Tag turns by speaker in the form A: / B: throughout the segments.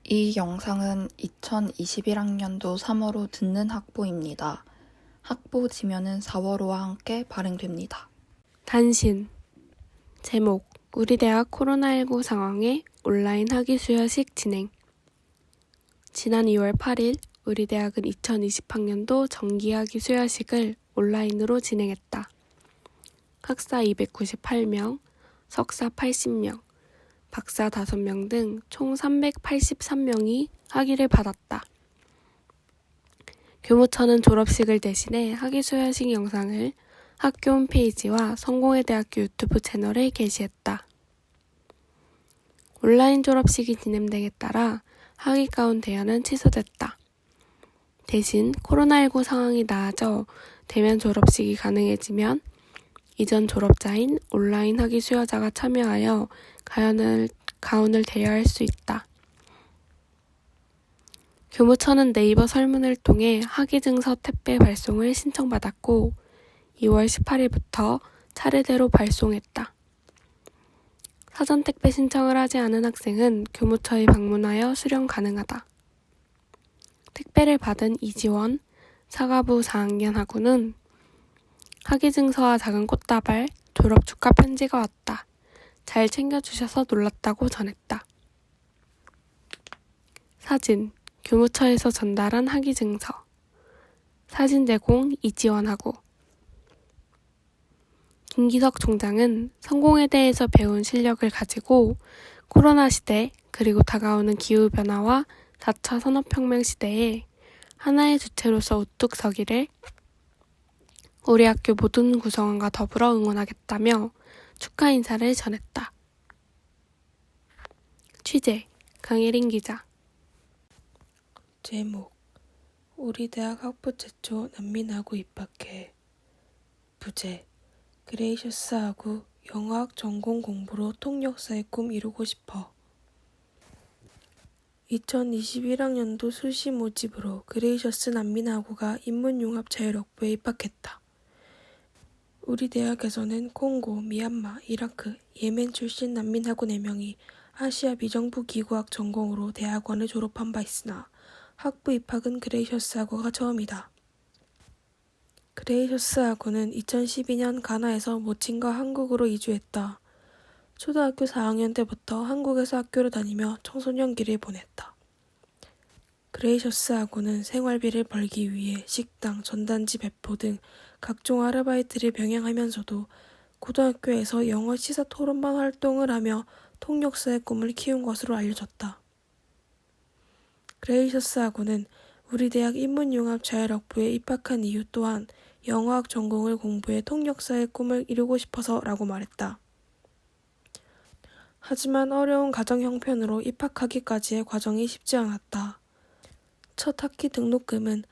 A: 이 영상은 2021학년도 3월호 듣는 학부입니다. 학부 지면은 4월호와 함께 발행됩니다.
B: 단신. 제목: 우리 대학 코로나19 상황에 온라인 학위 수여식 진행. 지난 2월 8일 우리 대학은 2020학년도 정기학위 수여식을 온라인으로 진행했다. 학사 298명, 석사 80명, 박사 5명 등 총 383명이 학위를 받았다. 교무처는 졸업식을 대신해 학위 수여식 영상을 학교 홈페이지와 성공회대학교 유튜브 채널에 게시했다. 온라인 졸업식이 진행됨에 따라 학위 가운 대여는 취소됐다. 대신 코로나19 상황이 나아져 대면 졸업식이 가능해지면 이전 졸업자인 온라인 학위 수여자가 참여하여 가운을 대여할 수 있다. 교무처는 네이버 설문을 통해 학위 증서 택배 발송을 신청받았고 2월 18일부터 차례대로 발송했다. 사전 택배 신청을 하지 않은 학생은 교무처에 방문하여 수령 가능하다. 택배를 받은 이지원, 사과부 4학년 학우는 학위 증서와 작은 꽃다발, 졸업 축하 편지가 왔다. 잘 챙겨주셔서 놀랐다고 전했다. 사진, 교무처에서 전달한 학위 증서. 사진 제공 이지원 학우. 김기석 총장은 성공회대에서 배운 실력을 가지고 코로나 시대 그리고 다가오는 기후변화와 4차 산업혁명 시대에 하나의 주체로서 우뚝 서기를 우리 학교 모든 구성원과 더불어 응원하겠다며 축하 인사를 전했다. 취재, 강예린 기자.
C: 제목: 우리 대학 학부 최초 난민하고 입학해. 부제: 그레이셔스하고 영어학 전공 공부로 통역사의 꿈 이루고 싶어. 2021학년도 수시 모집으로 그레이셔스 난민하고가 인문융합자율학부에 입학했다. 우리 대학에서는 콩고, 미얀마, 이라크, 예멘 출신 난민하고 4명이 아시아 비정부 기구학 전공으로 대학원을 졸업한 바 있으나 학부 입학은 그레이셔스하고가 처음이다. 그레이셔스하고는 2012년 가나에서 모친과 한국으로 이주했다. 초등학교 4학년 때부터 한국에서 학교를 다니며 청소년기를 보냈다. 그레이셔스하고는 생활비를 벌기 위해 식당, 전단지 배포 등 각종 아르바이트를 병행하면서도 고등학교에서 영어 시사 토론반 활동을 하며 통역사의 꿈을 키운 것으로 알려졌다. 그레이셔스하고는 우리 대학 인문융합자율학부에 입학한 이유 또한 영어학 전공을 공부해 통역사의 꿈을 이루고 싶어서 라고 말했다. 하지만 어려운 가정 형편으로 입학하기까지의 과정이 쉽지 않았다. 첫 학기 등록금은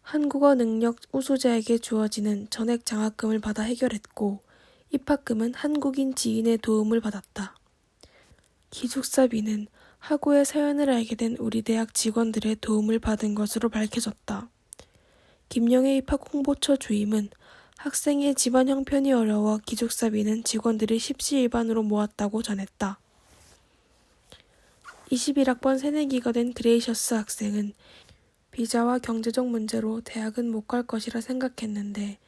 C: 한국어 능력 우수자에게 주어지는 전액 장학금을 받아 해결했고 입학금은 한국인 지인의 도움을 받았다. 기숙사비는 학우의 사연을 알게 된 우리 대학 직원들의 도움을 받은 것으로 밝혀졌다. 김영애 입학 홍보처 주임은 학생의 집안 형편이 어려워 기숙사비는 직원들이 십시일반으로 모았다고 전했다. 21학번 새내기가 된 그레이셔스 학생은 비자와 경제적 문제로 대학은 못 갈 것이라 생각했는데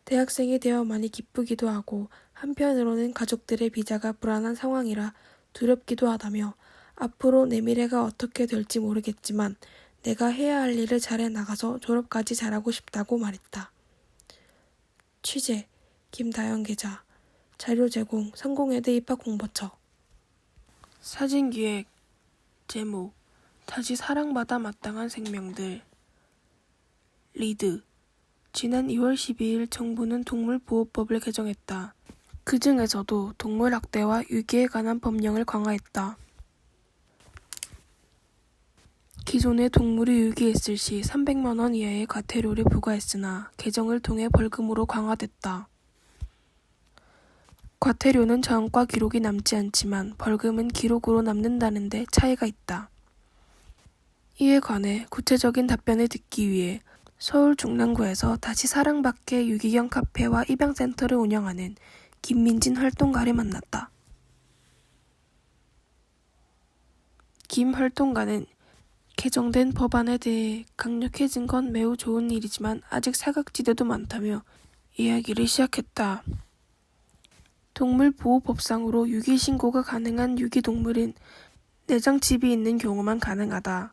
C: 대학생이 되어 많이 기쁘기도 하고 한편으로는 가족들의 비자가 불안한 상황이라 두렵기도 하다며 앞으로 내 미래가 어떻게 될지 모르겠지만 내가 해야 할 일을 잘해 나가서 졸업까지 잘하고 싶다고 말했다. 취재, 김다영 기자. 자료 제공, 성공회대 입학홍보처. 사진기획. 제목: 다시 사랑받아 마땅한 생명들. 리드. 지난 2월 12일 정부는 동물보호법을 개정했다. 그 중에서도 동물학대와 유기에 관한 법령을 강화했다. 기존에 동물이 유기했을 시 300만 원 이하의 과태료를 부과했으나 개정을 통해 벌금으로 강화됐다. 과태료는 전과 기록이 남지 않지만 벌금은 기록으로 남는다는 데 차이가 있다. 이에 관해 구체적인 답변을 듣기 위해 서울 중랑구에서 다시 사랑받게 유기견 카페와 입양센터를 운영하는 김민진 활동가를 만났다. 김 활동가는 개정된 법안에 대해 강력해진 건 매우 좋은 일이지만 아직 사각지대도 많다며 이야기를 시작했다. 동물보호법상으로 유기신고가 가능한 유기동물은 내장칩이 있는 경우만 가능하다.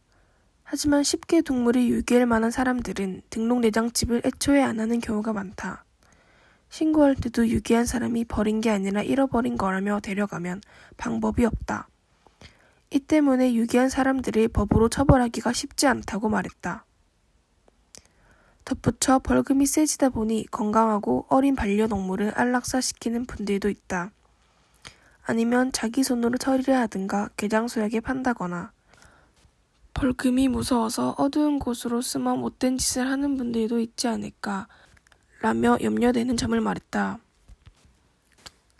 C: 하지만 쉽게 동물을 유기할 만한 사람들은 등록 내장칩을 애초에 안 하는 경우가 많다. 신고할 때도 유기한 사람이 버린 게 아니라 잃어버린 거라며 데려가면 방법이 없다. 이 때문에 유기한 사람들을 법으로 처벌하기가 쉽지 않다고 말했다. 덧붙여 벌금이 세지다 보니 건강하고 어린 반려동물을 안락사시키는 분들도 있다. 아니면 자기 손으로 처리를 하든가 개장소에게 판다거나 벌금이 무서워서 어두운 곳으로 숨어 못된 짓을 하는 분들도 있지 않을까 라며 염려되는 점을 말했다.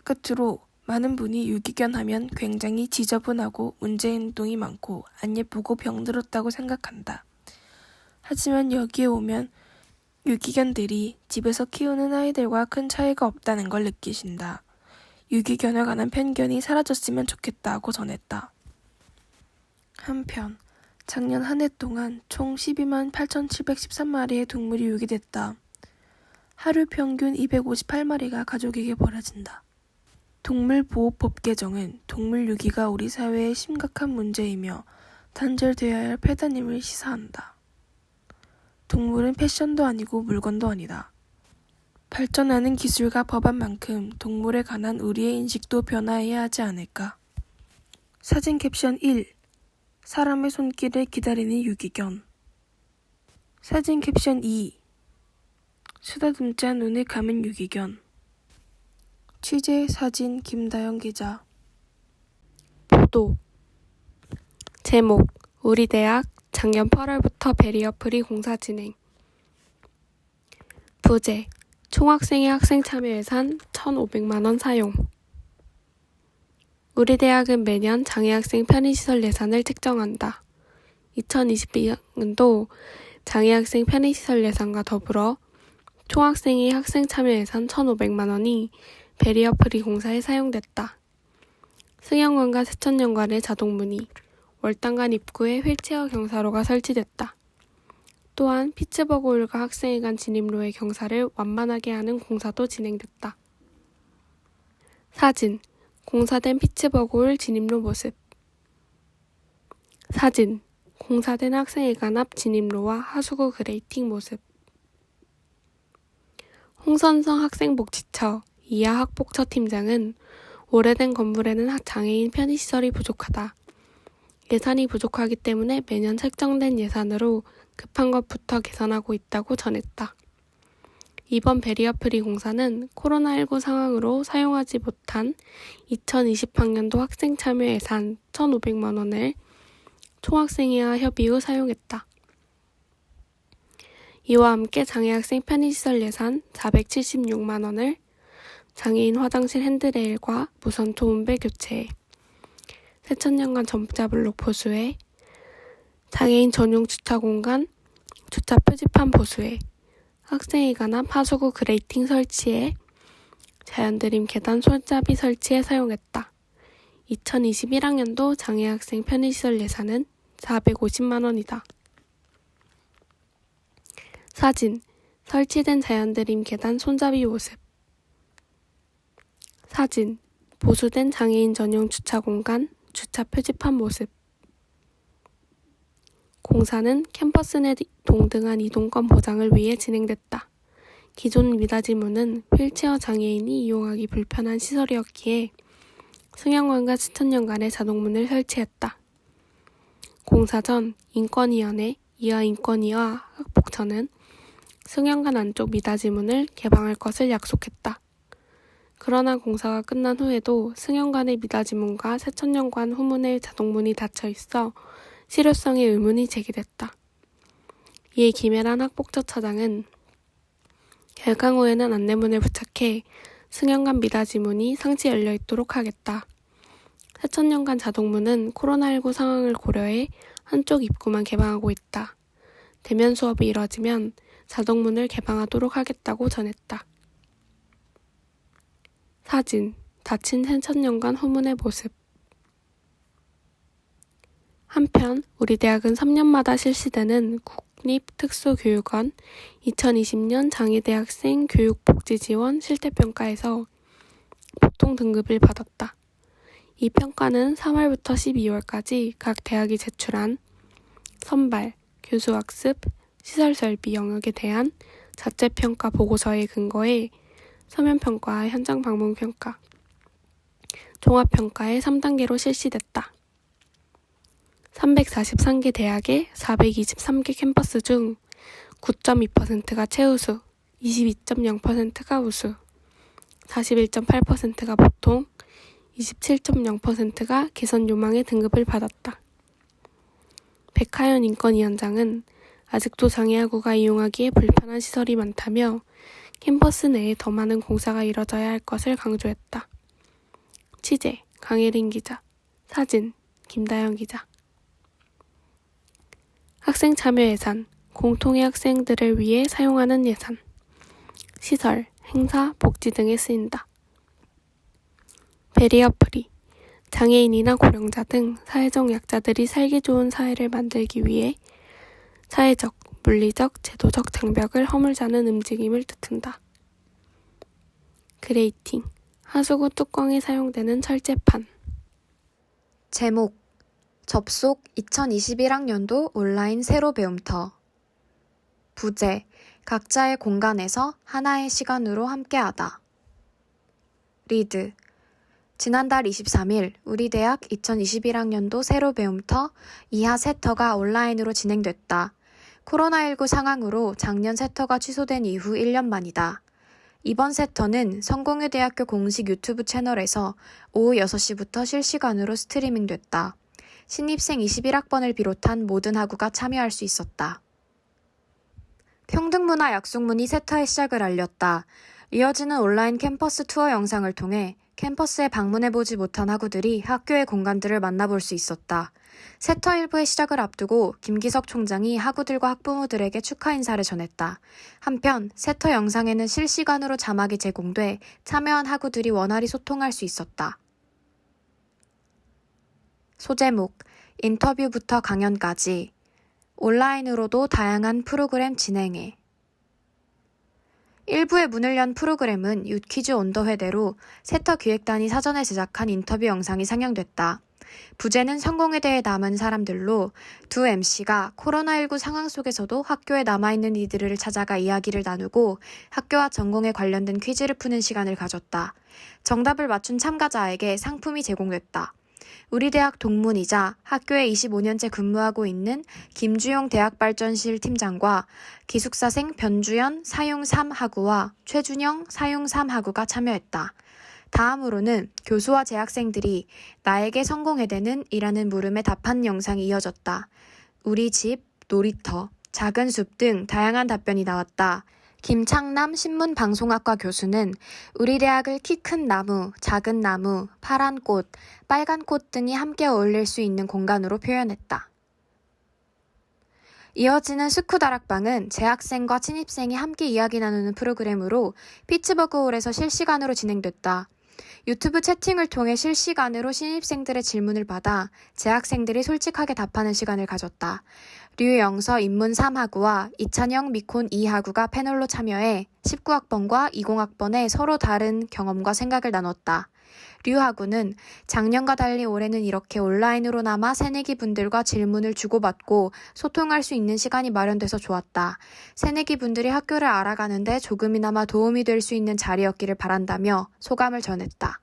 C: 끝으로 많은 분이 유기견하면 굉장히 지저분하고 문제 행동이 많고 안 예쁘고 병들었다고 생각한다. 하지만 여기에 오면 유기견들이 집에서 키우는 아이들과 큰 차이가 없다는 걸 느끼신다. 유기견에 관한 편견이 사라졌으면 좋겠다고 전했다. 한편 작년 한 해 동안 총 12만 8,713마리의 동물이 유기됐다. 하루 평균 258마리가 가족에게 버려진다. 동물보호법 개정은 동물 유기가 우리 사회의 심각한 문제이며 단절되어야 할 폐단임을 시사한다. 동물은 패션도 아니고 물건도 아니다. 발전하는 기술과 법안만큼 동물에 관한 우리의 인식도 변화해야 하지 않을까. 사진 캡션 1. 사람의 손길을 기다리는 유기견. 사진 캡션 2. 쓰다듬자 눈을 감은 유기견. 취재 사진 김다영 기자.
B: 보도. 제목 우리 대학 작년 8월부터 베리어 프리 공사 진행. 부제 총학생회 학생 참여 예산 1,500만 원 사용. 우리 대학은 매년 장애학생 편의시설 예산을 책정한다. 2022년도 장애학생 편의시설 예산과 더불어 총학생회 학생 참여 예산 1,500만 원이 베리어 프리 공사에 사용됐다. 승영관과 세천연관의 자동문이, 월당관 입구에 휠체어 경사로가 설치됐다. 또한 피츠버그홀과 학생회 간 진입로의 경사를 완만하게 하는 공사도 진행됐다. 사진, 공사된 피츠버그홀 진입로 모습. 사진, 공사된 학생회 관 앞 진입로와 하수구 그레이팅 모습. 홍선성 학생복지처 이하 학복처 팀장은 오래된 건물에는 장애인 편의시설이 부족하다. 예산이 부족하기 때문에 매년 책정된 예산으로 급한 것부터 개선하고 있다고 전했다. 이번 베리어 프리 공사는 코로나19 상황으로 사용하지 못한 2020학년도 학생 참여 예산 1,500만 원을 총학생회와 협의 후 사용했다. 이와 함께 장애학생 편의시설 예산 476만 원을 장애인 화장실 핸드레일과 무선 소음배 교체에, 세천연관 점자블록 보수에, 장애인 전용 주차 공간, 주차 표지판 보수에, 학생회 관 앞 하수구 그레이팅 설치에, 자연드림 계단 손잡이 설치에 사용했다. 2021학년도 장애학생 편의시설 예산은 450만 원이다. 사진, 설치된 자연드림 계단 손잡이 모습. 사진, 보수된 장애인 전용 주차 공간, 주차 표지판 모습. 공사는 캠퍼스 내 동등한 이동권 보장을 위해 진행됐다. 기존 미닫이문은 휠체어 장애인이 이용하기 불편한 시설이었기에 승영관과 세천연관에 자동문을 설치했다. 공사 전 인권위원회, 이하 인권위와 학복처는 승영관 안쪽 미닫이문을 개방할 것을 약속했다. 그러나 공사가 끝난 후에도 승영관의 미닫이문과 세천연관 후문의 자동문이 닫혀 있어 실효성에 의문이 제기됐다. 이에 김혜란 학복처 차장은 개강 후에는 안내문을 부착해 승영관 미닫이문이 상시 열려 있도록 하겠다. 세천연관 자동문은 코로나19 상황을 고려해 한쪽 입구만 개방하고 있다. 대면 수업이 이뤄지면 자동문을 개방하도록 하겠다고 전했다. 사진, 닫힌 세천연관 후문의 모습. 한편 우리 대학은 3년마다 실시되는 국립특수교육원 2020년 장애대학생 교육복지지원 실태평가에서 보통 등급을 받았다. 이 평가는 3월부터 12월까지 각 대학이 제출한 선발, 교수학습, 시설설비 영역에 대한 자체평가 보고서에 근거해 서면평가와 현장방문평가, 종합평가의 3단계로 실시됐다. 343개 대학의 423개 캠퍼스 중 9.2%가 최우수, 22.0%가 우수, 41.8%가 보통, 27.0%가 개선 요망의 등급을 받았다. 백하연 인권위원장은 아직도 장애하구가 이용하기에 불편한 시설이 많다며 캠퍼스 내에 더 많은 공사가 이뤄져야 할 것을 강조했다. 취재 강혜린 기자, 사진 김다영 기자. 학생 참여 예산, 공통의 학생들을 위해 사용하는 예산, 시설, 행사, 복지 등에 쓰인다. 베리어 프리, 장애인이나 고령자 등 사회적 약자들이 살기 좋은 사회를 만들기 위해 사회적, 물리적, 제도적 장벽을 허물자는 움직임을 뜻한다. 그레이팅, 하수구 뚜껑에 사용되는 철제판.
D: 제목, 접속 2021학년도 온라인 세로 배움터. 부제, 각자의 공간에서 하나의 시간으로 함께하다. 리드, 지난달 23일 우리 대학 2021학년도 세로 배움터 2하 세터가 온라인으로 진행됐다. 코로나19 상황으로 작년 세터가 취소된 이후 1년 만이다. 이번 세터는 성공회대학교 공식 유튜브 채널에서 오후 6시부터 실시간으로 스트리밍 됐다. 신입생 21학번을 비롯한 모든 학우가 참여할 수 있었다. 평등문화 약속문이 세터의 시작을 알렸다. 이어지는 온라인 캠퍼스 투어 영상을 통해 캠퍼스에 방문해보지 못한 학우들이 학교의 공간들을 만나볼 수 있었다. 세터 1부의 시작을 앞두고 김기석 총장이 학우들과 학부모들에게 축하 인사를 전했다. 한편 세터 영상에는 실시간으로 자막이 제공돼 참여한 학우들이 원활히 소통할 수 있었다. 소제목, 인터뷰부터 강연까지 온라인으로도 다양한 프로그램 진행해. 1부의 문을 연 프로그램은 유퀴즈 온 더 회대로 세터 기획단이 사전에 제작한 인터뷰 영상이 상영됐다. 부제는 성공회대에 남은 사람들로 두 MC가 코로나19 상황 속에서도 학교에 남아있는 이들을 찾아가 이야기를 나누고 학교와 전공에 관련된 퀴즈를 푸는 시간을 가졌다. 정답을 맞춘 참가자에게 상품이 제공됐다. 우리 대학 동문이자 학교에 25년째 근무하고 있는 김주용 대학발전실 팀장과 기숙사생 변주연 사용 3학우와 최준영 사용 3학우가 참여했다. 다음으로는 교수와 재학생들이 나에게 성공회대는? 이라는 물음에 답하는 영상이 이어졌다. 우리 집, 놀이터, 작은 숲 등 다양한 답변이 나왔다. 김창남 신문방송학과 교수는 우리 대학을 키 큰 나무, 작은 나무, 파란 꽃, 빨간 꽃 등이 함께 어울릴 수 있는 공간으로 표현했다. 이어지는 스쿠다락방은 재학생과 신입생이 함께 이야기 나누는 프로그램으로 피츠버그홀에서 실시간으로 진행됐다. 유튜브 채팅을 통해 실시간으로 신입생들의 질문을 받아 재학생들이 솔직하게 답하는 시간을 가졌다. 류영서 인문 3학우와 이찬영 미콘 2학우가 패널로 참여해 19학번과 20학번의 서로 다른 경험과 생각을 나눴다. 류학우는 작년과 달리 올해는 이렇게 온라인으로나마 새내기 분들과 질문을 주고받고 소통할 수 있는 시간이 마련돼서 좋았다. 새내기 분들이 학교를 알아가는데 조금이나마 도움이 될 수 있는 자리였기를 바란다며 소감을 전했다.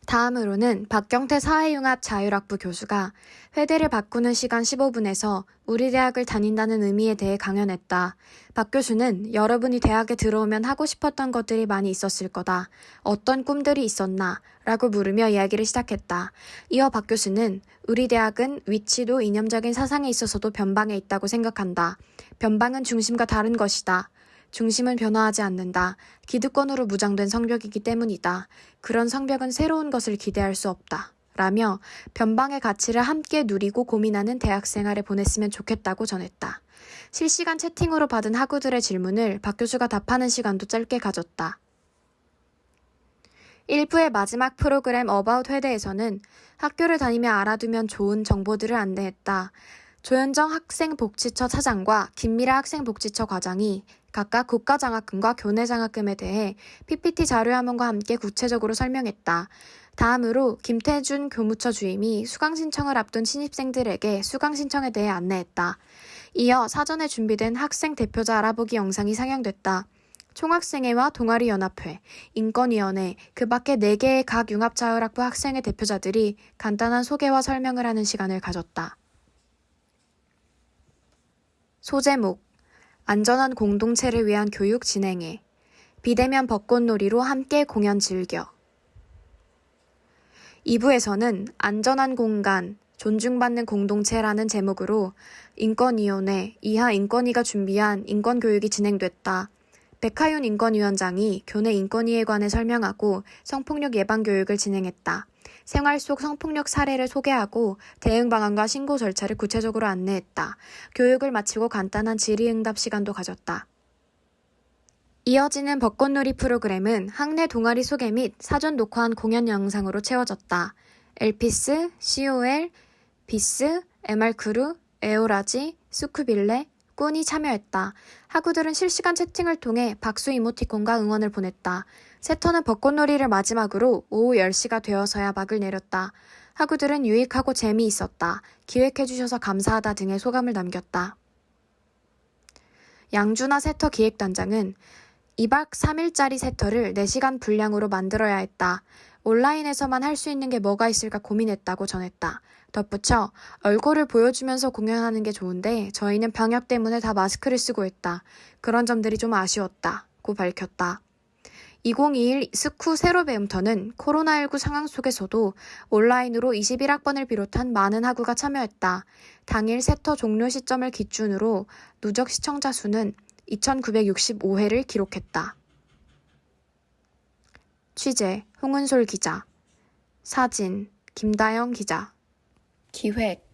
D: 다음으로는 박경태 사회융합 자율학부 교수가 회대를 바꾸는 시간 15분에서 우리 대학을 다닌다는 의미에 대해 강연했다. 박 교수는 여러분이 대학에 들어오면 하고 싶었던 것들이 많이 있었을 거다. 어떤 꿈들이 있었나? 라고 물으며 이야기를 시작했다. 이어 박 교수는 우리 대학은 위치도 이념적인 사상에 있어서도 변방에 있다고 생각한다. 변방은 중심과 다른 것이다. 중심은 변화하지 않는다. 기득권으로 무장된 성벽이기 때문이다. 그런 성벽은 새로운 것을 기대할 수 없다. 라며 변방의 가치를 함께 누리고 고민하는 대학 생활을 보냈으면 좋겠다고 전했다. 실시간 채팅으로 받은 학우들의 질문을 박 교수가 답하는 시간도 짧게 가졌다. 1부의 마지막 프로그램 어바웃 회대에서는 학교를 다니며 알아두면 좋은 정보들을 안내했다. 조현정 학생복지처 차장과 김미라 학생복지처 과장이 각각 국가장학금과 교내장학금에 대해 PPT 자료화면과 함께 구체적으로 설명했다. 다음으로 김태준 교무처 주임이 수강 신청을 앞둔 신입생들에게 수강 신청에 대해 안내했다. 이어 사전에 준비된 학생 대표자 알아보기 영상이 상영됐다. 총학생회와 동아리연합회, 인권위원회, 그 밖에 4개의 각 융합자율학부 학생회 대표자들이 간단한 소개와 설명을 하는 시간을 가졌다. 소제목, 안전한 공동체를 위한 교육 진행해, 비대면 벚꽃놀이로 함께 공연 즐겨. 2부에서는 안전한 공간, 존중받는 공동체라는 제목으로 인권위원회, 이하인권위가 준비한 인권교육이 진행됐다. 백하윤 인권위원장이 교내 인권위에 관해 설명하고 성폭력 예방 교육을 진행했다. 생활 속 성폭력 사례를 소개하고 대응 방안과 신고 절차를 구체적으로 안내했다. 교육을 마치고 간단한 질의응답 시간도 가졌다. 이어지는 벚꽃놀이 프로그램은 학내 동아리 소개 및 사전 녹화한 공연 영상으로 채워졌다. 엘피스, COL, 비스, MR크루, 에오라지, 스쿠빌레, 꾼이 참여했다. 학우들은 실시간 채팅을 통해 박수 이모티콘과 응원을 보냈다. 세터는 벚꽃놀이를 마지막으로 오후 10시가 되어서야 막을 내렸다. 학우들은 유익하고 재미있었다. 기획해주셔서 감사하다 등의 소감을 남겼다. 양준하 세터 기획단장은 2박 3일짜리 세터를 4시간 분량으로 만들어야 했다. 온라인에서만 할 수 있는 게 뭐가 있을까 고민했다고 전했다. 덧붙여 얼굴을 보여주면서 공연하는 게 좋은데 저희는 방역 때문에 다 마스크를 쓰고 있다. 그런 점들이 좀 아쉬웠다고 밝혔다. 2021 스쿠 세로 배움터는 코로나19 상황 속에서도 온라인으로 21학번을 비롯한 많은 학우가 참여했다. 당일 세터 종료 시점을 기준으로 누적 시청자 수는 2,965회를 기록했다. 취재 홍은솔 기자, 사진 김다영 기자.
A: 기획,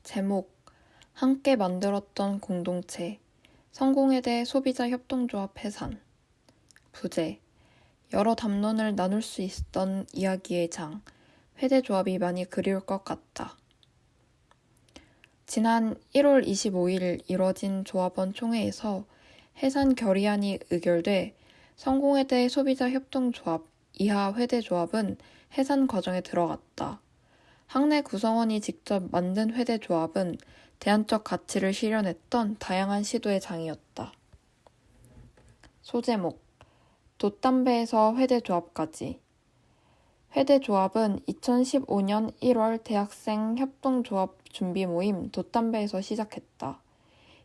A: 제목, 함께 만들었던 공동체, 성공회대 소비자 협동조합 해산. 부제, 여러 담론을 나눌 수 있었던 이야기의 장, 회대조합이 많이 그리울 것 같다. 지난 1월 25일 이뤄진 조합원 총회에서 해산 결의안이 의결돼 성공회대 소비자 협동조합 이하 회대조합은 해산 과정에 들어갔다. 학내 구성원이 직접 만든 회대조합은 대안적 가치를 실현했던 다양한 시도의 장이었다. 소제목, 돛담배에서 회대조합까지. 회대조합은 2015년 1월 대학생 협동조합 준비 모임 돛담배에서 시작했다.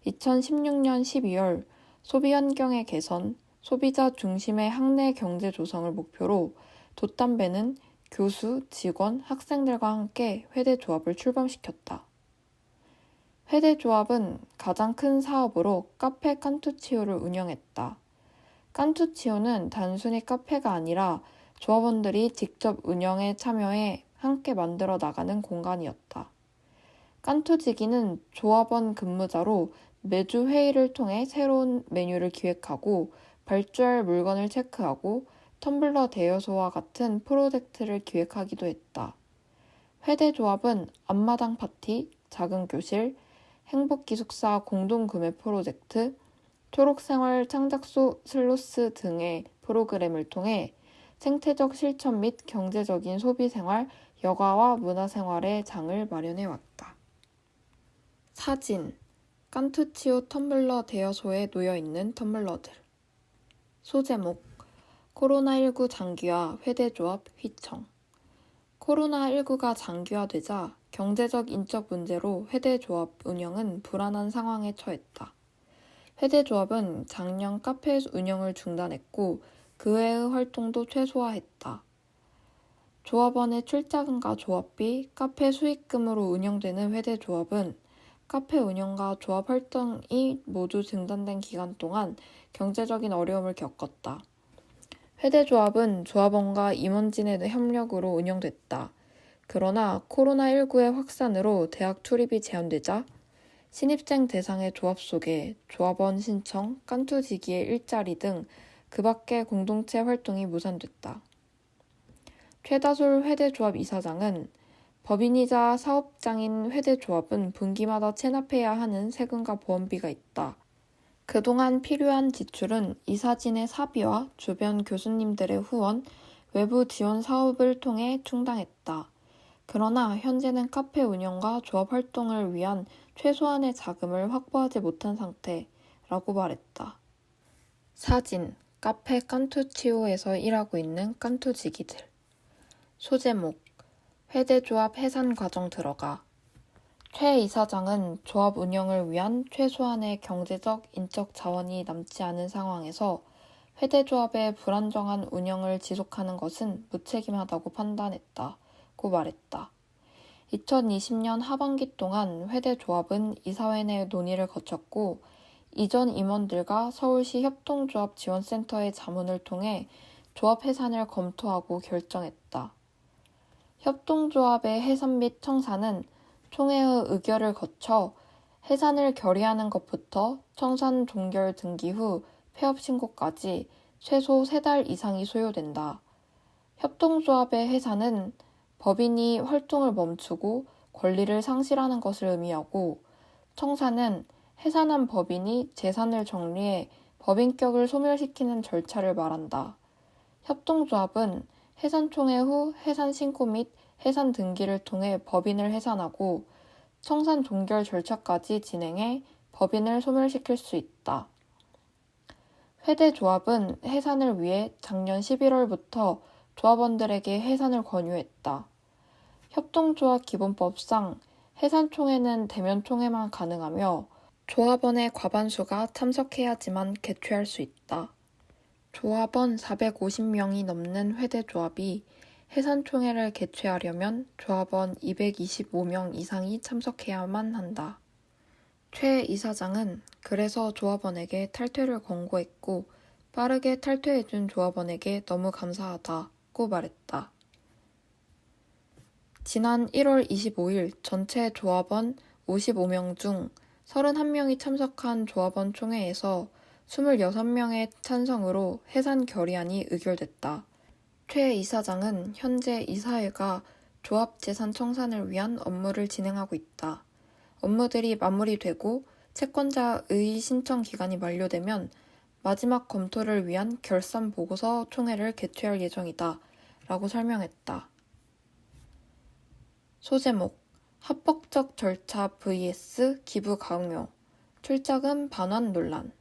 A: 2016년 12월 소비환경의 개선, 소비자 중심의 학내 경제 조성을 목표로 돛담배는 교수, 직원, 학생들과 함께 회대조합을 출범시켰다. 회대조합은 가장 큰 사업으로 카페 깐투치오를 운영했다. 깐투치오는 단순히 카페가 아니라 조합원들이 직접 운영에 참여해 함께 만들어 나가는 공간이었다. 깐투지기는 조합원 근무자로 매주 회의를 통해 새로운 메뉴를 기획하고 발주할 물건을 체크하고 텀블러 대여소와 같은 프로젝트를 기획하기도 했다. 회대조합은 앞마당 파티, 작은 교실, 행복기숙사 공동구매 프로젝트, 초록생활 창작소 슬로스 등의 프로그램을 통해 생태적 실천 및 경제적인 소비생활, 여가와 문화생활의 장을 마련해왔다. 사진, 깐투치오 텀블러 대여소에 놓여있는 텀블러들. 소제목, 코로나19 장기화 회대조합 휘청. 코로나19가 장기화되자 경제적 인적 문제로 회대조합 운영은 불안한 상황에 처했다. 회대조합은 작년 카페 운영을 중단했고 그 외의 활동도 최소화했다. 조합원의 출자금과 조합비, 카페 수익금으로 운영되는 회대조합은 카페 운영과 조합 활동이 모두 중단된 기간 동안 경제적인 어려움을 겪었다. 회대조합은 조합원과 임원진의 협력으로 운영됐다. 그러나 코로나19의 확산으로 대학 투입이 제한되자 신입생 대상의 조합 속에 조합원 신청, 깐투지기의 일자리 등 그 밖의 공동체 활동이 무산됐다. 최다솔 회대조합 이사장은 법인이자 사업장인 회대조합은 분기마다 체납해야 하는 세금과 보험비가 있다. 그동안 필요한 지출은 이사진의 사비와 주변 교수님들의 후원, 외부 지원 사업을 통해 충당했다. 그러나 현재는 카페 운영과 조합 활동을 위한 최소한의 자금을 확보하지 못한 상태라고 말했다. 사진, 카페 깐투치오에서 일하고 있는 깐투지기들. 소제목, 회대조합 해산 과정 들어가. 최 이사장은 조합 운영을 위한 최소한의 경제적, 인적 자원이 남지 않은 상황에서 회대조합의 불안정한 운영을 지속하는 것은 무책임하다고 판단했다고 말했다. 2020년 하반기 동안 회대조합은 이사회 내 논의를 거쳤고 이전 임원들과 서울시 협동조합지원센터의 자문을 통해 조합 해산을 검토하고 결정했다. 협동조합의 해산 및 청산은 총회의 의결을 거쳐 해산을 결의하는 것부터 청산 종결 등기 후 폐업 신고까지 최소 3달 이상이 소요된다. 협동조합의 해산은 법인이 활동을 멈추고 권리를 상실하는 것을 의미하고 청산은 해산한 법인이 재산을 정리해 법인격을 소멸시키는 절차를 말한다. 협동조합은 해산총회 후 해산 신고 및 해산 등기를 통해 법인을 해산하고 청산 종결 절차까지 진행해 법인을 소멸시킬 수 있다. 회대조합은 해산을 위해 작년 11월부터 조합원들에게 해산을 권유했다. 협동조합 기본법상 해산총회는 대면총회만 가능하며 조합원의 과반수가 참석해야지만 개최할 수 있다. 조합원 450명이 넘는 회대조합이 해산총회를 개최하려면 조합원 225명 이상이 참석해야만 한다. 최 이사장은 그래서 조합원에게 탈퇴를 권고했고 빠르게 탈퇴해준 조합원에게 너무 감사하다고 말했다. 지난 1월 25일 전체 조합원 55명 중 31명이 참석한 조합원 총회에서 26명의 찬성으로 해산 결의안이 의결됐다. 최 이사장은 현재 이사회가 조합 재산 청산을 위한 업무를 진행하고 있다. 업무들이 마무리되고 채권자 의의 신청 기간이 만료되면 마지막 검토를 위한 결산 보고서 총회를 개최할 예정이다 라고 설명했다. 소제목, 합법적 절차 vs 기부 강요, 출자금 반환 논란.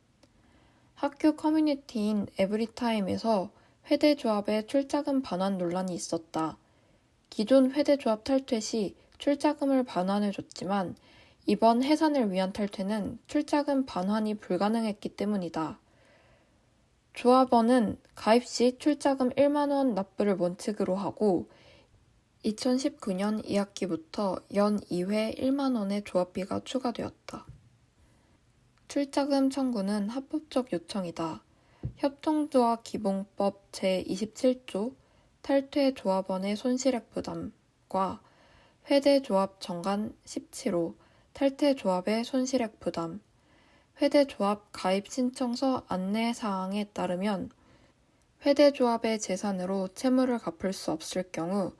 A: 학교 커뮤니티인 에브리타임에서 회대조합의 출자금 반환 논란이 있었다. 기존 회대조합 탈퇴 시 출자금을 반환해줬지만 이번 해산을 위한 탈퇴는 출자금 반환이 불가능했기 때문이다. 조합원은 가입 시 출자금 1만 원 납부를 원칙으로 하고 2019년 2학기부터 연 2회 1만 원의 조합비가 추가되었다. 출자금 청구는 합법적 요청이다. 협동조합 기본법 제27조 탈퇴 조합원의 손실액 부담과 회대조합 정관 17호 탈퇴 조합의 손실액 부담, 회대조합 가입 신청서 안내사항에 따르면 회대조합의 재산으로 채무를 갚을 수 없을 경우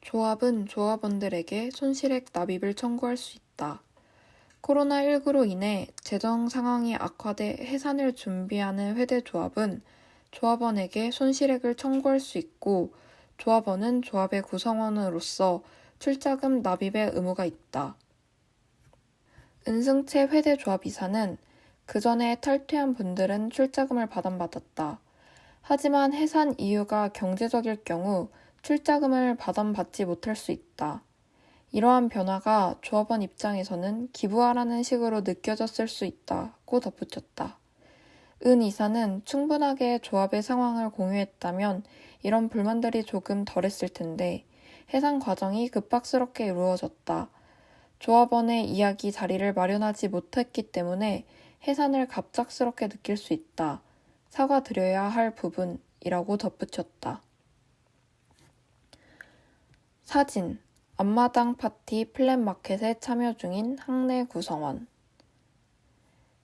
A: 조합은 조합원들에게 손실액 납입을 청구할 수 있다. 코로나19로 인해 재정 상황이 악화돼 해산을 준비하는 회대조합은 조합원에게 손실액을 청구할 수 있고 조합원은 조합의 구성원으로서 출자금 납입의 의무가 있다. 은승채 회대조합 이사는 그 전에 탈퇴한 분들은 출자금을 받았다. 하지만 해산 이유가 경제적일 경우 출자금을 받지 못할 수 있다. 이러한 변화가 조합원 입장에서는 기부하라는 식으로 느껴졌을 수 있다고 덧붙였다. 은 이사는 충분하게 조합의 상황을 공유했다면 이런 불만들이 조금 덜했을 텐데 해산 과정이 급박스럽게 이루어졌다. 조합원의 이야기 자리를 마련하지 못했기 때문에 해산을 갑작스럽게 느낄 수 있다. 사과드려야 할 부분이라고 덧붙였다. 사진, 앞마당 파티 플랫마켓에 참여 중인 학내 구성원.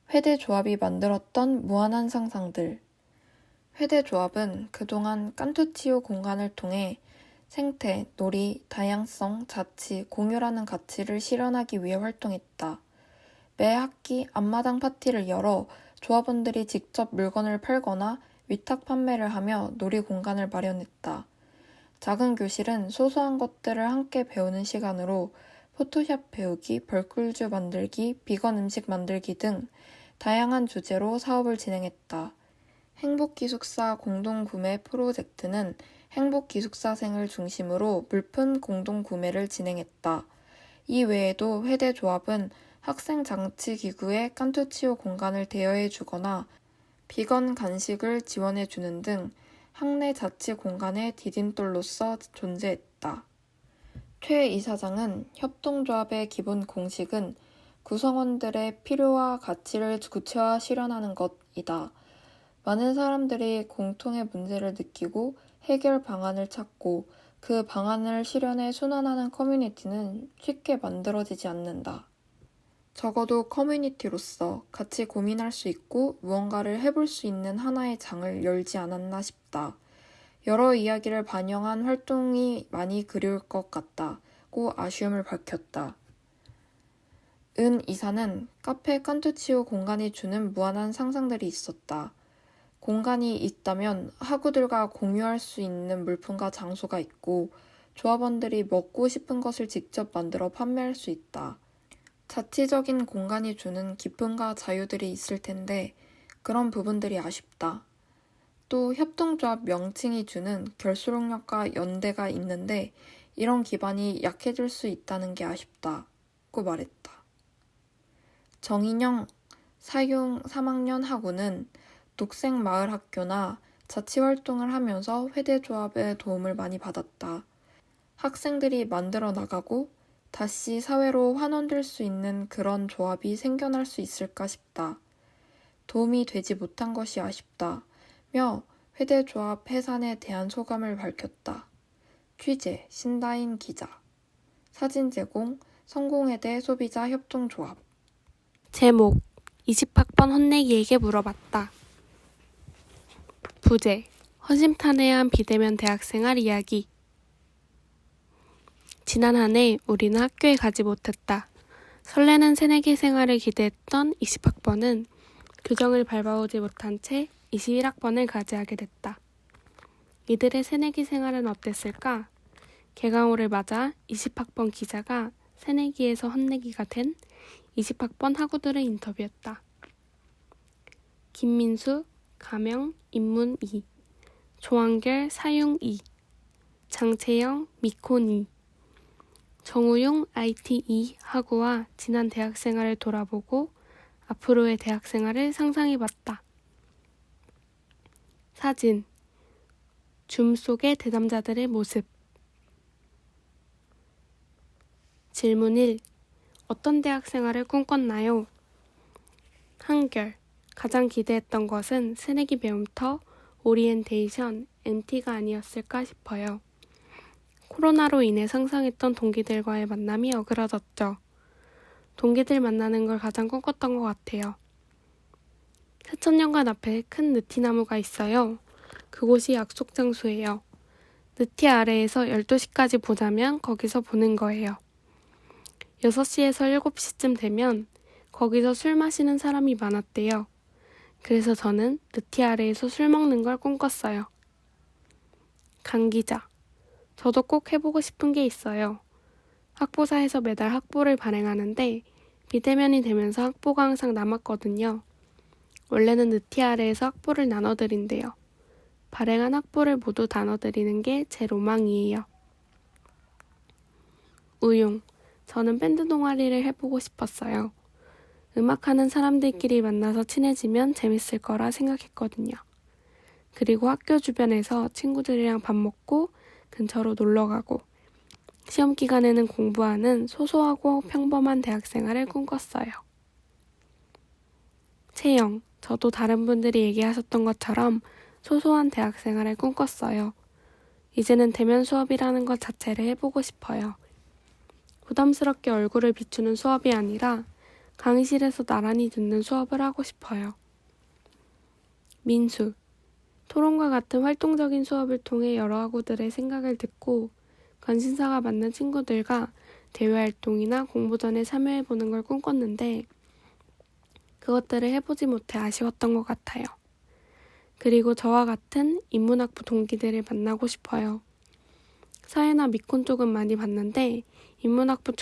A: 회대조합이 만들었던 무한한 상상들. 회대조합은 그동안 깐투치오 공간을 통해 생태, 놀이, 다양성, 자치, 공유라는 가치를 실현하기 위해 활동했다. 매 학기 앞마당 파티를 열어 조합원들이 직접 물건을 팔거나 위탁 판매를 하며 놀이 공간을 마련했다. 작은 교실은 소소한 것들을 함께 배우는 시간으로 포토샵 배우기, 벌꿀주 만들기, 비건 음식 만들기 등 다양한 주제로 사업을 진행했다. 행복기숙사 공동구매 프로젝트는 행복기숙사생을 중심으로 물품 공동구매를 진행했다. 이 외에도 회대조합은 학생 장치기구에 깐투치오 공간을 대여해 주거나 비건 간식을 지원해 주는 등 학내 자치 공간의 디딤돌로서 존재했다. 최 이사장은 협동조합의 기본 공식은 구성원들의 필요와 가치를 구체화 실현하는 것이다. 많은 사람들이 공통의 문제를 느끼고 해결 방안을 찾고 그 방안을 실현해 순환하는 커뮤니티는 쉽게 만들어지지 않는다. 적어도 커뮤니티로서 같이 고민할 수 있고 무언가를 해볼 수 있는 하나의 장을 열지 않았나 싶다. 여러 이야기를 반영한 활동이 많이 그리울 것 같다고 아쉬움을 밝혔다. 은 이사는 카페 깐투치오 공간이 주는 무한한 상상들이 있었다. 공간이 있다면 학우들과 공유할 수 있는 물품과 장소가 있고 조합원들이 먹고 싶은 것을 직접 만들어 판매할 수 있다. 자치적인 공간이 주는 기쁨과 자유들이 있을 텐데 그런 부분들이 아쉽다. 또 협동조합 명칭이 주는 결속력과 연대가 있는데 이런 기반이 약해질 수 있다는 게 아쉽다고 말했다. 정인영 사용 3학년 학우는 독생마을학교나 자치활동을 하면서 회대조합의 도움을 많이 받았다. 학생들이 만들어 나가고 다시 사회로 환원될 수 있는 그런 조합이 생겨날 수 있을까 싶다. 도움이 되지 못한 것이 아쉽다며 회대조합 해산에 대한 소감을 밝혔다. 취재 신다인 기자. 사진 제공 성공회대 소비자 협동조합.
B: 제목 20학번 혼내기에게 물어봤다. 부제 허심탄회한 비대면 대학생활 이야기. 지난 한 해 우리는 학교에 가지 못했다. 설레는 새내기 생활을 기대했던 20학번은 규정을 밟아오지 못한 채 21학번을 맞이하게 됐다. 이들의 새내기 생활은 어땠을까? 개강호를 맞아 20학번 기자가 새내기에서 혼내기가 된 20학번 학우들을 인터뷰했다. 김민수, 가명, 인문 2, 조한결, 사용 2, 장채영, 미콘 2, 정우용, IT 2 학우와 지난 대학생활을 돌아보고 앞으로의 대학생활을 상상해봤다. 사진 줌 속의 대담자들의 모습. 질문 1. 어떤 대학생활을 꿈꿨나요? 한결 가장 기대했던 것은 새내기 배움터, 오리엔테이션, MT가 아니었을까 싶어요. 코로나로 인해 상상했던 동기들과의 만남이 어그러졌죠. 동기들 만나는 걸 가장 꿈꿨던 것 같아요. 세천년관 앞에 큰 느티나무가 있어요. 그곳이 약속 장소예요. 느티 아래에서 12시까지 보자면 거기서 보는 거예요. 6시에서 7시쯤 되면 거기서 술 마시는 사람이 많았대요. 그래서 저는 느티 아래에서 술 먹는 걸 꿈꿨어요. 강 기자. 저도 꼭 해보고 싶은 게 있어요. 학보사에서 매달 학보를 발행하는데 비대면이 되면서 학보가 항상 남았거든요. 원래는 느티 아래에서 학보를 나눠드린대요. 발행한 학보를 모두 나눠드리는 게 제 로망이에요. 우용. 저는 밴드 동아리를 해보고 싶었어요. 음악하는 사람들끼리 만나서 친해지면 재밌을 거라 생각했거든요. 그리고 학교 주변에서 친구들이랑 밥 먹고 근처로 놀러 가고 시험 기간에는 공부하는 소소하고 평범한 대학생활을 꿈꿨어요. 채영, 저도 다른 분들이 얘기하셨던 것처럼 소소한 대학생활을 꿈꿨어요. 이제는 대면 수업이라는 것 자체를 해보고 싶어요. 부담스럽게 얼굴을 비추는 수업이 아니라 강의실에서 나란히 듣는 수업을 하고 싶어요. 민수, 토론과 같은 활동적인 수업을 통해 여러 학우들의 생각을 듣고 관심사가 맞는 친구들과 대외활동이나 공부 전에 참여해보는 걸 꿈꿨는데 그것들을 해보지 못해 아쉬웠던 것 같아요. 그리고 저와 같은 인문학부 동기들을 만나고 싶어요. 사회나 미콘 쪽은 많이 봤는데 인문학부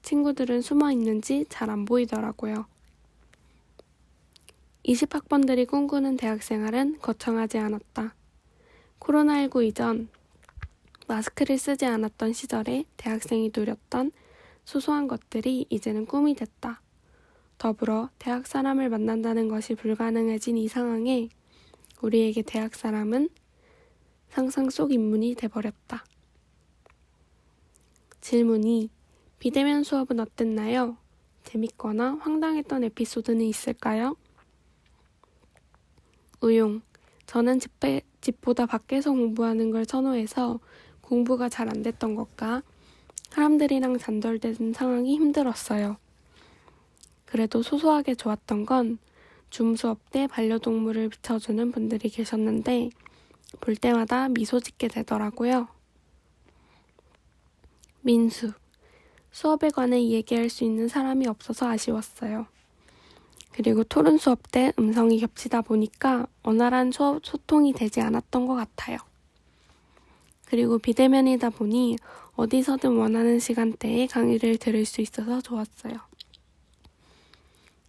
B: 친구들은 숨어 있는지 잘 안 보이더라고요. 20학번들이 꿈꾸는 대학생활은 거창하지 않았다. 코로나19 이전 마스크를 쓰지 않았던 시절에 대학생이 누렸던 소소한 것들이 이제는 꿈이 됐다. 더불어 대학 사람을 만난다는 것이 불가능해진 이 상황에 우리에게 대학 사람은 상상 속 인문이 돼버렸다. 질문이 비대면 수업은 어땠나요? 재밌거나 황당했던 에피소드는 있을까요? 의용, 저는 집보다 밖에서 공부하는 걸 선호해서 공부가 잘 안 됐던 것과 사람들이랑 단절된 상황이 힘들었어요. 그래도 소소하게 좋았던 건 줌 수업 때 반려동물을 비춰주는 분들이 계셨는데 볼 때마다 미소 짓게 되더라고요. 민수, 수업에 관해 얘기할 수 있는 사람이 없어서 아쉬웠어요. 그리고 토론 수업 때 음성이 겹치다 보니까 원활한 소통이 되지 않았던 것 같아요. 그리고 비대면이다 보니 어디서든 원하는 시간대에 강의를 들을 수 있어서 좋았어요.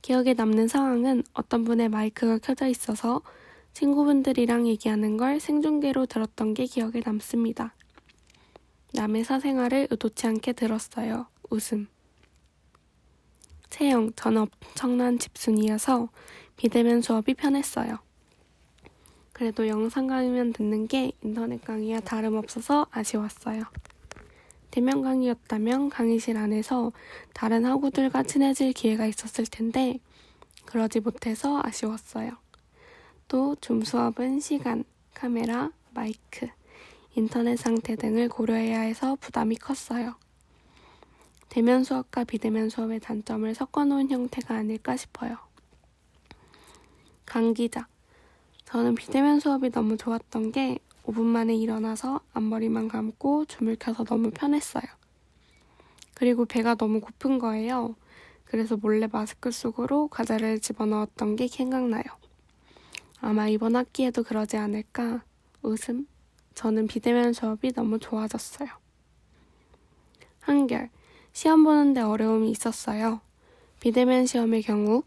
B: 기억에 남는 상황은 어떤 분의 마이크가 켜져 있어서 친구분들이랑 얘기하는 걸 생중계로 들었던 게 기억에 남습니다. 남의 사생활을 의도치 않게 들었어요. 웃음. 채영, 저는 엄청난 집순이어서 비대면 수업이 편했어요. 그래도 영상 강의만 듣는 게 인터넷 강의와 다름없어서 아쉬웠어요. 대면 강의였다면 강의실 안에서 다른 학우들과 친해질 기회가 있었을 텐데 그러지 못해서 아쉬웠어요. 또 줌 수업은 시간, 카메라, 마이크, 인터넷 상태 등을 고려해야 해서 부담이 컸어요. 대면 수업과 비대면 수업의 단점을 섞어놓은 형태가 아닐까 싶어요. 강 기자, 저는 비대면 수업이 너무 좋았던 게 5분 만에 일어나서 앞머리만 감고 줌을 켜서 너무 편했어요. 그리고 배가 너무 고픈 거예요. 그래서 몰래 마스크 속으로 과자를 집어넣었던 게 생각나요. 아마 이번 학기에도 그러지 않을까? 웃음. 저는 비대면 수업이 너무 좋아졌어요. 한결, 시험 보는데 어려움이 있었어요. 비대면 시험의 경우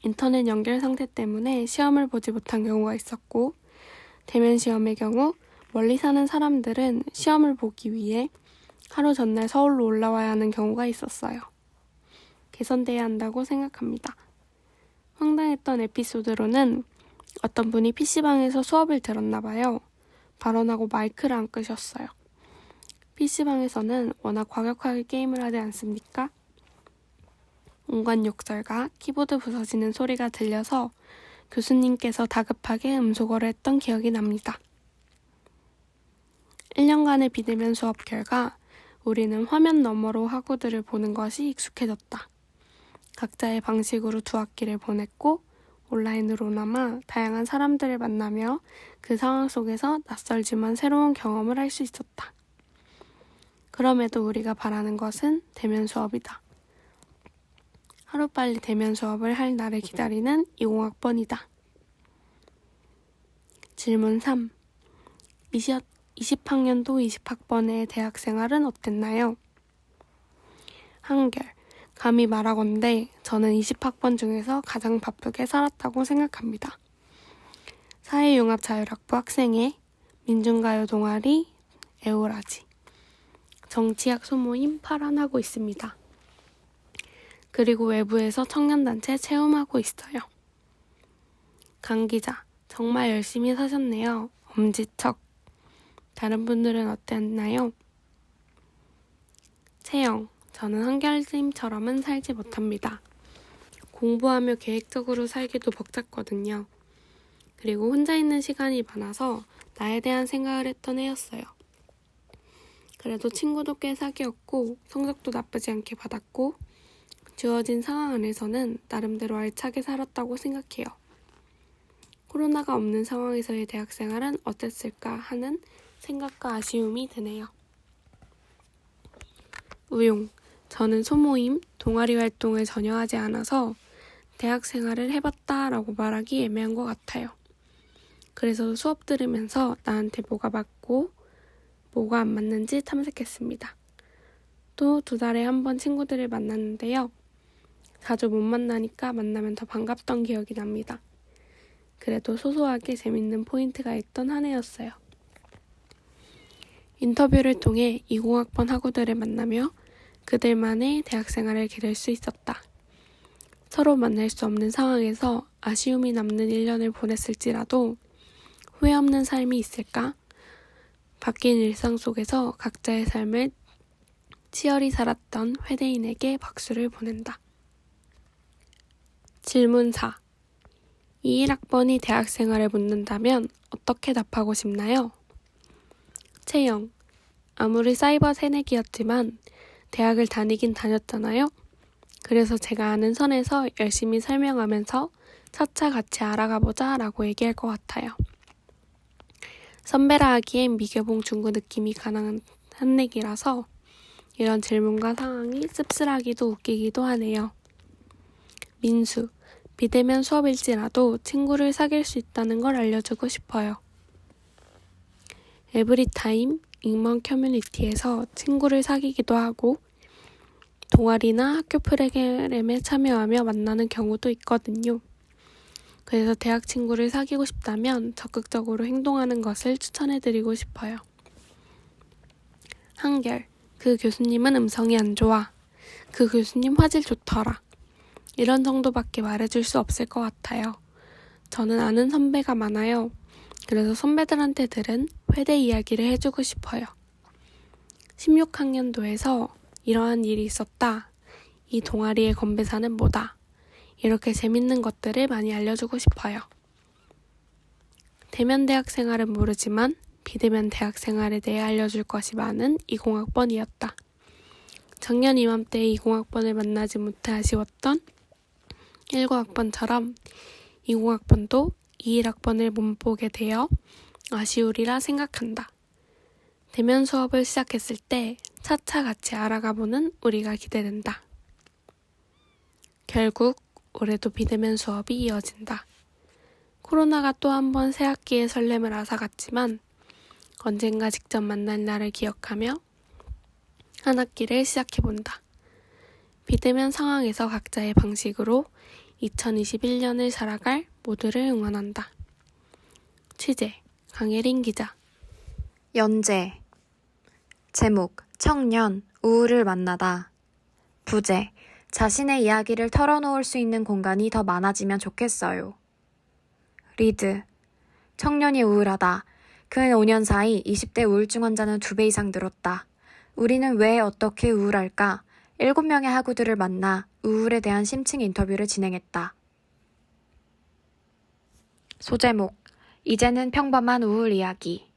B: 인터넷 연결 상태 때문에 시험을 보지 못한 경우가 있었고 대면 시험의 경우 멀리 사는 사람들은 시험을 보기 위해 하루 전날 서울로 올라와야 하는 경우가 있었어요. 개선돼야 한다고 생각합니다. 황당했던 에피소드로는 어떤 분이 PC방에서 수업을 들었나 봐요. 발언하고 마이크를 안 끄셨어요. PC방에서는 워낙 과격하게 게임을 하지 않습니까? 온갖 욕설과 키보드 부서지는 소리가 들려서 교수님께서 다급하게 음소거를 했던 기억이 납니다. 1년간의 비대면 수업 결과 우리는 화면 너머로 학우들을 보는 것이 익숙해졌다. 각자의 방식으로 두 학기를 보냈고 온라인으로나마 다양한 사람들을 만나며 그 상황 속에서 낯설지만 새로운 경험을 할 수 있었다. 그럼에도 우리가 바라는 것은 대면 수업이다. 하루빨리 대면 수업을 할 날을 기다리는 20학번이다. 질문 3. 20학년도 20학번의 대학생활은 어땠나요? 한결, 감히 말하건대 저는 20학번 중에서 가장 바쁘게 살았다고 생각합니다. 사회융합자율학부 학생회, 민중가요 동아리, 에오라지, 정치학 소모임 파란하고 있습니다. 그리고 외부에서 청년단체 체험하고 있어요. 강 기자, 정말 열심히 사셨네요. 엄지척. 다른 분들은 어땠나요? 채영, 저는 한결님처럼은 살지 못합니다. 공부하며 계획적으로 살기도 벅찼거든요. 그리고 혼자 있는 시간이 많아서 나에 대한 생각을 했던 해였어요. 그래도 친구도 꽤 사귀었고 성적도 나쁘지 않게 받았고 주어진 상황 안에서는 나름대로 알차게 살았다고 생각해요. 코로나가 없는 상황에서의 대학생활은 어땠을까 하는 생각과 아쉬움이 드네요. 우용. 저는 소모임, 동아리 활동을 전혀 하지 않아서 대학 생활을 해봤다라고 말하기 애매한 것 같아요. 그래서 수업 들으면서 나한테 뭐가 맞고 뭐가 안 맞는지 탐색했습니다. 또 2달에 한 번 친구들을 만났는데요. 자주 못 만나니까 만나면 더 반갑던 기억이 납니다. 그래도 소소하게 재밌는 포인트가 있던 한 해였어요. 인터뷰를 통해 20학번 학우들을 만나며 그들만의 대학생활을 기를 수 있었다. 서로 만날 수 없는 상황에서 아쉬움이 남는 1년을 보냈을지라도 후회 없는 삶이 있을까? 바뀐 일상 속에서 각자의 삶을 치열히 살았던 회대인에게 박수를 보낸다. 질문 4. 21학번이 대학생활을 묻는다면 어떻게 답하고 싶나요? 채영. 아무리 사이버 새내기였지만 대학을 다니긴 다녔잖아요. 그래서 제가 아는 선에서 열심히 설명하면서 차차 같이 알아가보자 라고 얘기할 것 같아요. 선배라 하기엔 미개봉 중구 느낌이 강한 한내기라서 이런 질문과 상황이 씁쓸하기도 웃기기도 하네요. 민수. 비대면 수업일지라도 친구를 사귈 수 있다는 걸 알려주고 싶어요. 에브리타임 잉먼 커뮤니티에서 친구를 사귀기도 하고 동아리나 학교 프로그램에 참여하며 만나는 경우도 있거든요. 그래서 대학 친구를 사귀고 싶다면 적극적으로 행동하는 것을 추천해드리고 싶어요. 한결. 그 교수님은 음성이 안 좋아. 그 교수님 화질 좋더라. 이런 정도밖에 말해줄 수 없을 것 같아요. 저는 아는 선배가 많아요. 그래서 선배들한테 들은 회대 이야기를 해주고 싶어요. 16학년도에서 이러한 일이 있었다. 이 동아리의 건배사는 뭐다. 이렇게 재밌는 것들을 많이 알려주고 싶어요. 대면 대학 생활은 모르지만 비대면 대학 생활에 대해 알려줄 것이 많은 20학번이었다. 작년 이맘때 20학번을 만나지 못해 아쉬웠던 19학번처럼 20학번도 21학번을 못 보게 되어 아쉬우리라 생각한다. 대면 수업을 시작했을 때 차차 같이 알아가보는 우리가 기대된다. 결국 올해도 비대면 수업이 이어진다. 코로나가 또 한 번 새학기의 설렘을 앗아갔지만 언젠가 직접 만날 날을 기억하며 한 학기를 시작해본다. 비대면 상황에서 각자의 방식으로 2021년을 살아갈 모두를 응원한다. 취재 강예린 기자.
D: 연재. 제목 청년 우울을 만나다. 부제 자신의 이야기를 털어놓을 수 있는 공간이 더 많아지면 좋겠어요. 리드 청년이 우울하다. 근 5년 사이 20대 우울증 환자는 2배 이상 늘었다. 우리는 왜 어떻게 우울할까? 7명의 학우들을 만나 우울에 대한 심층 인터뷰를 진행했다. 소제목 이제는 평범한 우울 이야기.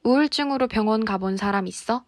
D: 우울증으로 병원 가본 사람 있어?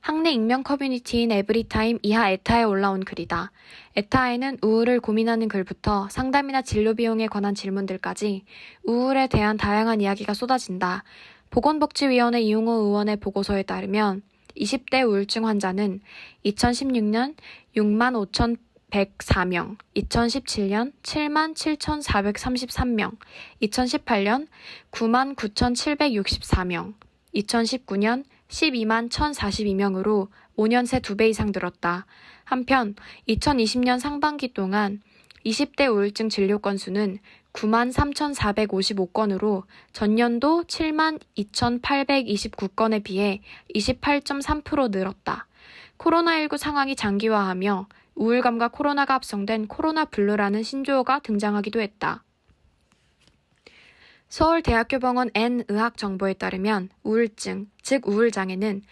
D: 학내 익명 커뮤니티인 에브리타임 이하 에타에 올라온 글이다. 에타에는 우울을 고민하는 글부터 상담이나 진료 비용에 관한 질문들까지 우울에 대한 다양한 이야기가 쏟아진다. 보건복지위원회 이용호 의원의 보고서에 따르면 20대 우울증 환자는 2016년 65,104명, 2017년 77,433명, 2018년 99,764명, 2019년 121,042명으로 5년 새 2배 이상 늘었다. 한편 2020년 상반기 동안 20대 우울증 진료 건수는 93,455건으로 전년도 72,829건에 비해 28.3% 늘었다. 코로나19 상황이 장기화하며 우울감과 코로나가 합성된 코로나 블루라는 신조어가 등장하기도 했다. 서울대학교병원 N의학정보에 따르면 우울증, 즉 우울장애는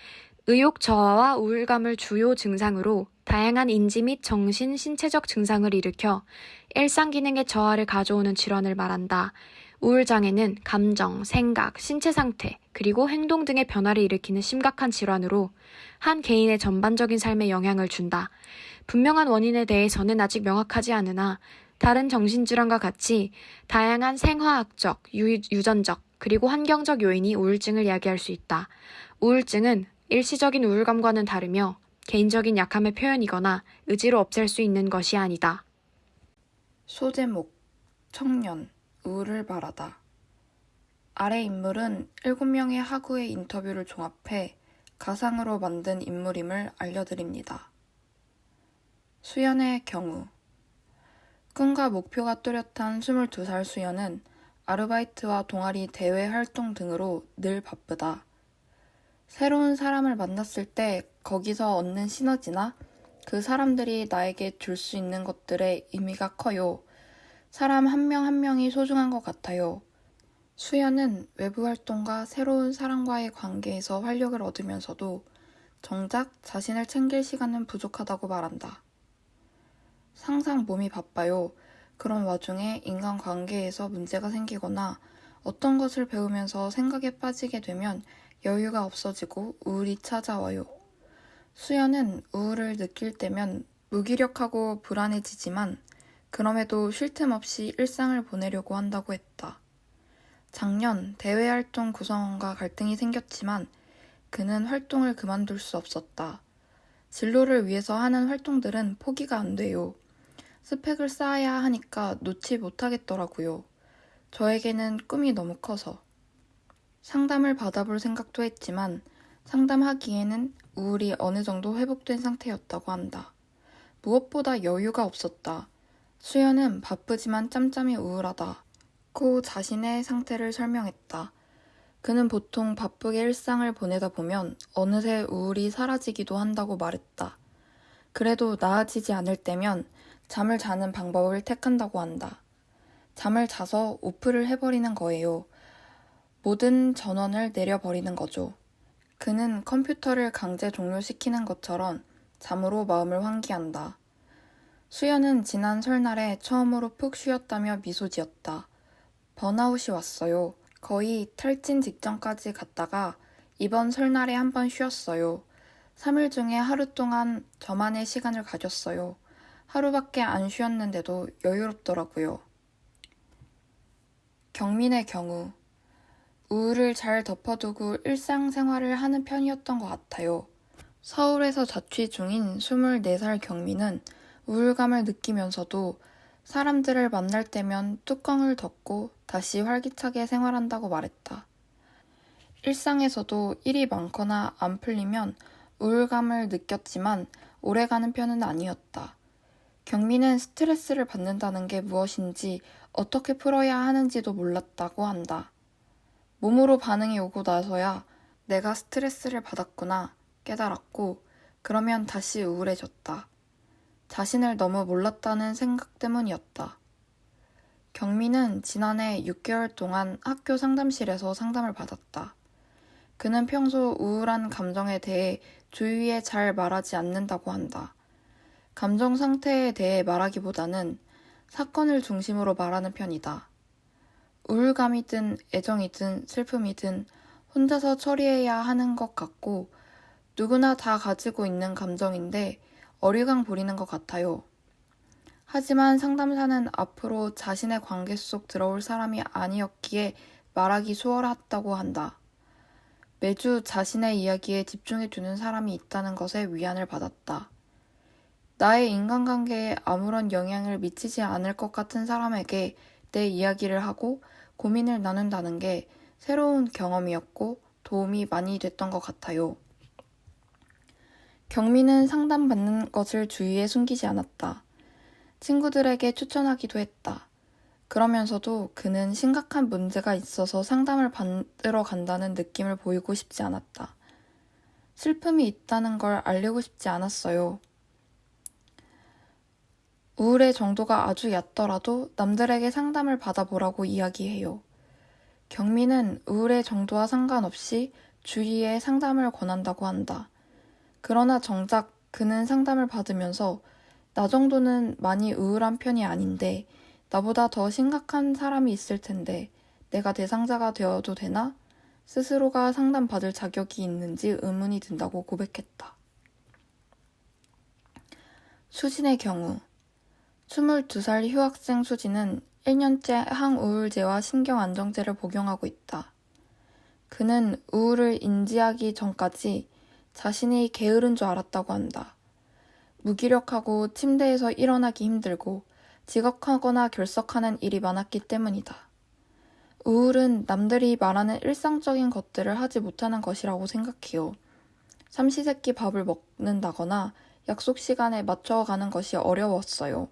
D: 의욕 저하와 우울감을 주요 증상으로 다양한 인지 및 정신, 신체적 증상을 일으켜 일상 기능의 저하를 가져오는 질환을 말한다. 우울장애는 감정, 생각, 신체 상태, 그리고 행동 등의 변화를 일으키는 심각한 질환으로 한 개인의 전반적인 삶에 영향을 준다. 분명한 원인에 대해서는 아직 명확하지 않으나 다른 정신질환과 같이 다양한 생화학적, 유전적, 그리고 환경적 요인이 우울증을 야기할 수 있다. 우울증은 일시적인 우울감과는 다르며 개인적인 약함의 표현이거나 의지로 없앨 수 있는 것이 아니다.
A: 소제목, 청년, 우울을 말하다. 아래 인물은 7명의 하구의 인터뷰를 종합해 가상으로 만든 인물임을 알려드립니다. 수연의 경우 꿈과 목표가 뚜렷한 22살 수연은 아르바이트와 동아리 대외 활동 등으로 늘 바쁘다. 새로운 사람을 만났을 때 거기서 얻는 시너지나 그 사람들이 나에게 줄 수 있는 것들의 의미가 커요. 사람 한 명 한 명이 소중한 것 같아요. 수연은 외부 활동과 새로운 사람과의 관계에서 활력을 얻으면서도 정작 자신을 챙길 시간은 부족하다고 말한다. 항상 몸이 바빠요. 그런 와중에 인간관계에서 문제가 생기거나 어떤 것을 배우면서 생각에 빠지게 되면 여유가 없어지고 우울이 찾아와요. 수연은 우울을 느낄 때면 무기력하고 불안해지지만 그럼에도 쉴 틈 없이 일상을 보내려고 한다고 했다. 작년 대외활동 구성원과 갈등이 생겼지만 그는 활동을 그만둘 수 없었다. 진로를 위해서 하는 활동들은 포기가 안 돼요. 스펙을 쌓아야 하니까 놓지 못하겠더라고요. 저에게는 꿈이 너무 커서. 상담을 받아볼 생각도 했지만 상담하기에는 우울이 어느 정도 회복된 상태였다고 한다. 무엇보다 여유가 없었다. 수연은 바쁘지만 짬짬이 우울하다고 자신의 상태를 설명했다. 그는 보통 바쁘게 일상을 보내다 보면 어느새 우울이 사라지기도 한다고 말했다. 그래도 나아지지 않을 때면 잠을 자는 방법을 택한다고 한다. 잠을 자서 오프를 해버리는 거예요. 모든 전원을 내려버리는 거죠. 그는 컴퓨터를 강제 종료시키는 것처럼 잠으로 마음을 환기한다. 수연은 지난 설날에 처음으로 푹 쉬었다며 미소 지었다. 번아웃이 왔어요. 거의 탈진 직전까지 갔다가 이번 설날에 한번 쉬었어요. 3일 중에 하루 동안 저만의 시간을 가졌어요. 하루밖에 안 쉬었는데도 여유롭더라고요. 경민의 경우 우울을 잘 덮어두고 일상생활을 하는 편이었던 것 같아요. 서울에서 자취 중인 24살 경민은 우울감을 느끼면서도 사람들을 만날 때면 뚜껑을 덮고 다시 활기차게 생활한다고 말했다. 일상에서도 일이 많거나 안 풀리면 우울감을 느꼈지만 오래가는 편은 아니었다. 경민은 스트레스를 받는다는 게 무엇인지 어떻게 풀어야 하는지도 몰랐다고 한다. 몸으로 반응이 오고 나서야 내가 스트레스를 받았구나 깨달았고 그러면 다시 우울해졌다. 자신을 너무 몰랐다는 생각 때문이었다. 경민은 지난해 6개월 동안 학교 상담실에서 상담을 받았다. 그는 평소 우울한 감정에 대해 주위에 잘 말하지 않는다고 한다. 감정 상태에 대해 말하기보다는 사건을 중심으로 말하는 편이다. 우울감이든 애정이든 슬픔이든 혼자서 처리해야 하는 것 같고 누구나 다 가지고 있는 감정인데 어리광 부리는 것 같아요. 하지만 상담사는 앞으로 자신의 관계 속 들어올 사람이 아니었기에 말하기 수월했다고 한다. 매주 자신의 이야기에 집중해 두는 사람이 있다는 것에 위안을 받았다. 나의 인간관계에 아무런 영향을 미치지 않을 것 같은 사람에게 내 이야기를 하고 고민을 나눈다는 게 새로운 경험이었고 도움이 많이 됐던 것 같아요. 경민은 상담받는 것을 주위에 숨기지 않았다. 친구들에게 추천하기도 했다. 그러면서도 그는 심각한 문제가 있어서 상담을 받으러 간다는 느낌을 보이고 싶지 않았다. 슬픔이 있다는 걸 알리고 싶지 않았어요. 우울의 정도가 아주 얕더라도 남들에게 상담을 받아보라고 이야기해요. 경민은 우울의 정도와 상관없이 주위에 상담을 권한다고 한다. 그러나 정작 그는 상담을 받으면서 나 정도는 많이 우울한 편이 아닌데 나보다 더 심각한 사람이 있을 텐데 내가 대상자가 되어도 되나? 스스로가 상담받을 자격이 있는지 의문이 든다고 고백했다. 수진의 경우 22살 휴학생 수진은 1년째 항우울제와 신경안정제를 복용하고 있다. 그는 우울을 인지하기 전까지 자신이 게으른 줄 알았다고 한다. 무기력하고 침대에서 일어나기 힘들고 지각하거나 결석하는 일이 많았기 때문이다. 우울은 남들이 말하는 일상적인 것들을 하지 못하는 것이라고 생각해요. 삼시세끼 밥을 먹는다거나 약속 시간에 맞춰가는 것이 어려웠어요.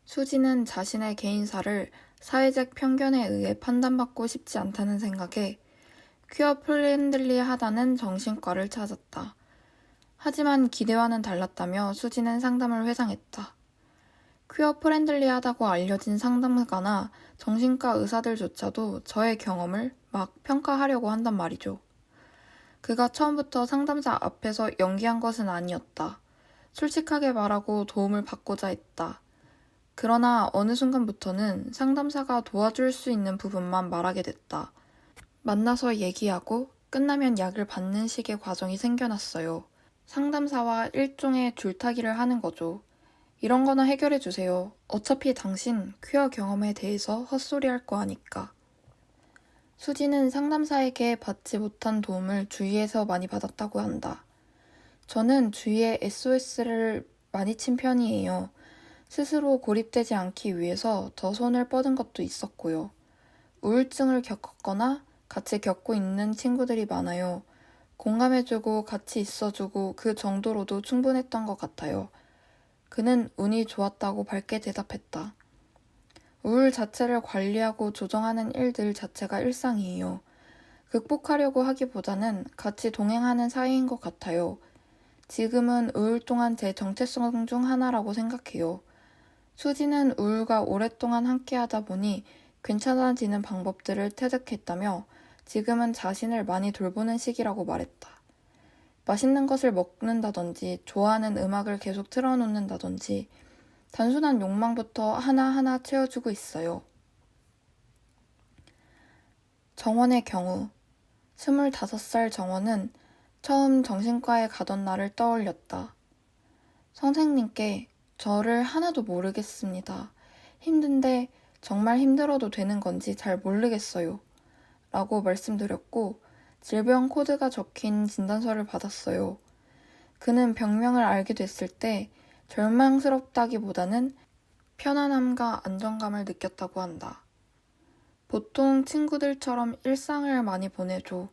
A: 수지는 자신의 개인사를 사회적 편견에 의해 판단받고 싶지 않다는 생각에 퀴어 프렌들리하다는 정신과를 찾았다. 하지만 기대와는 달랐다며 수지는 상담을 회상했다. 퀴어 프렌들리하다고 알려진 상담가나 정신과 의사들조차도 저의 경험을 막 평가하려고 한단 말이죠. 그가 처음부터 상담사 앞에서 연기한 것은 아니었다. 솔직하게 말하고 도움을 받고자 했다. 그러나 어느 순간부터는 상담사가 도와줄 수 있는 부분만 말하게 됐다. 만나서 얘기하고 끝나면 약을 받는 식의 과정이 생겨났어요. 상담사와 일종의 줄타기를 하는 거죠. 이런 거나 해결해 주세요. 어차피 당신 퀴어 경험에 대해서 헛소리할 거 아니까. 수지는 상담사에게 받지 못한 도움을 주위에서 많이 받았다고 한다. 저는 주위에 SOS를 많이 친 편이에요. 스스로 고립되지 않기 위해서 더 손을 뻗은 것도 있었고요. 우울증을 겪었거나 같이 겪고 있는 친구들이 많아요. 공감해주고 같이 있어주고 그 정도로도 충분했던 것 같아요. 그는 운이 좋았다고 밝게 대답했다. 우울 자체를 관리하고 조정하는 일들 자체가 일상이에요. 극복하려고 하기보다는 같이 동행하는 사이인 것 같아요. 지금은 우울 또한 제 정체성 중 하나라고 생각해요. 수지는 우울과 오랫동안 함께하다 보니 괜찮아지는 방법들을 터득했다며 지금은 자신을 많이 돌보는 시기라고 말했다. 맛있는 것을 먹는다든지 좋아하는 음악을 계속 틀어놓는다든지 단순한 욕망부터 하나하나 채워주고 있어요. 정원의 경우 25살 정원은 처음 정신과에 가던 날을 떠올렸다. 선생님께 저를 하나도 모르겠습니다. 힘든데 정말 힘들어도 되는 건지 잘 모르겠어요. 라고 말씀드렸고 질병 코드가 적힌 진단서를 받았어요. 그는 병명을 알게 됐을 때 절망스럽다기보다는 편안함과 안정감을 느꼈다고 한다. 보통 친구들처럼 일상을 많이 보내죠.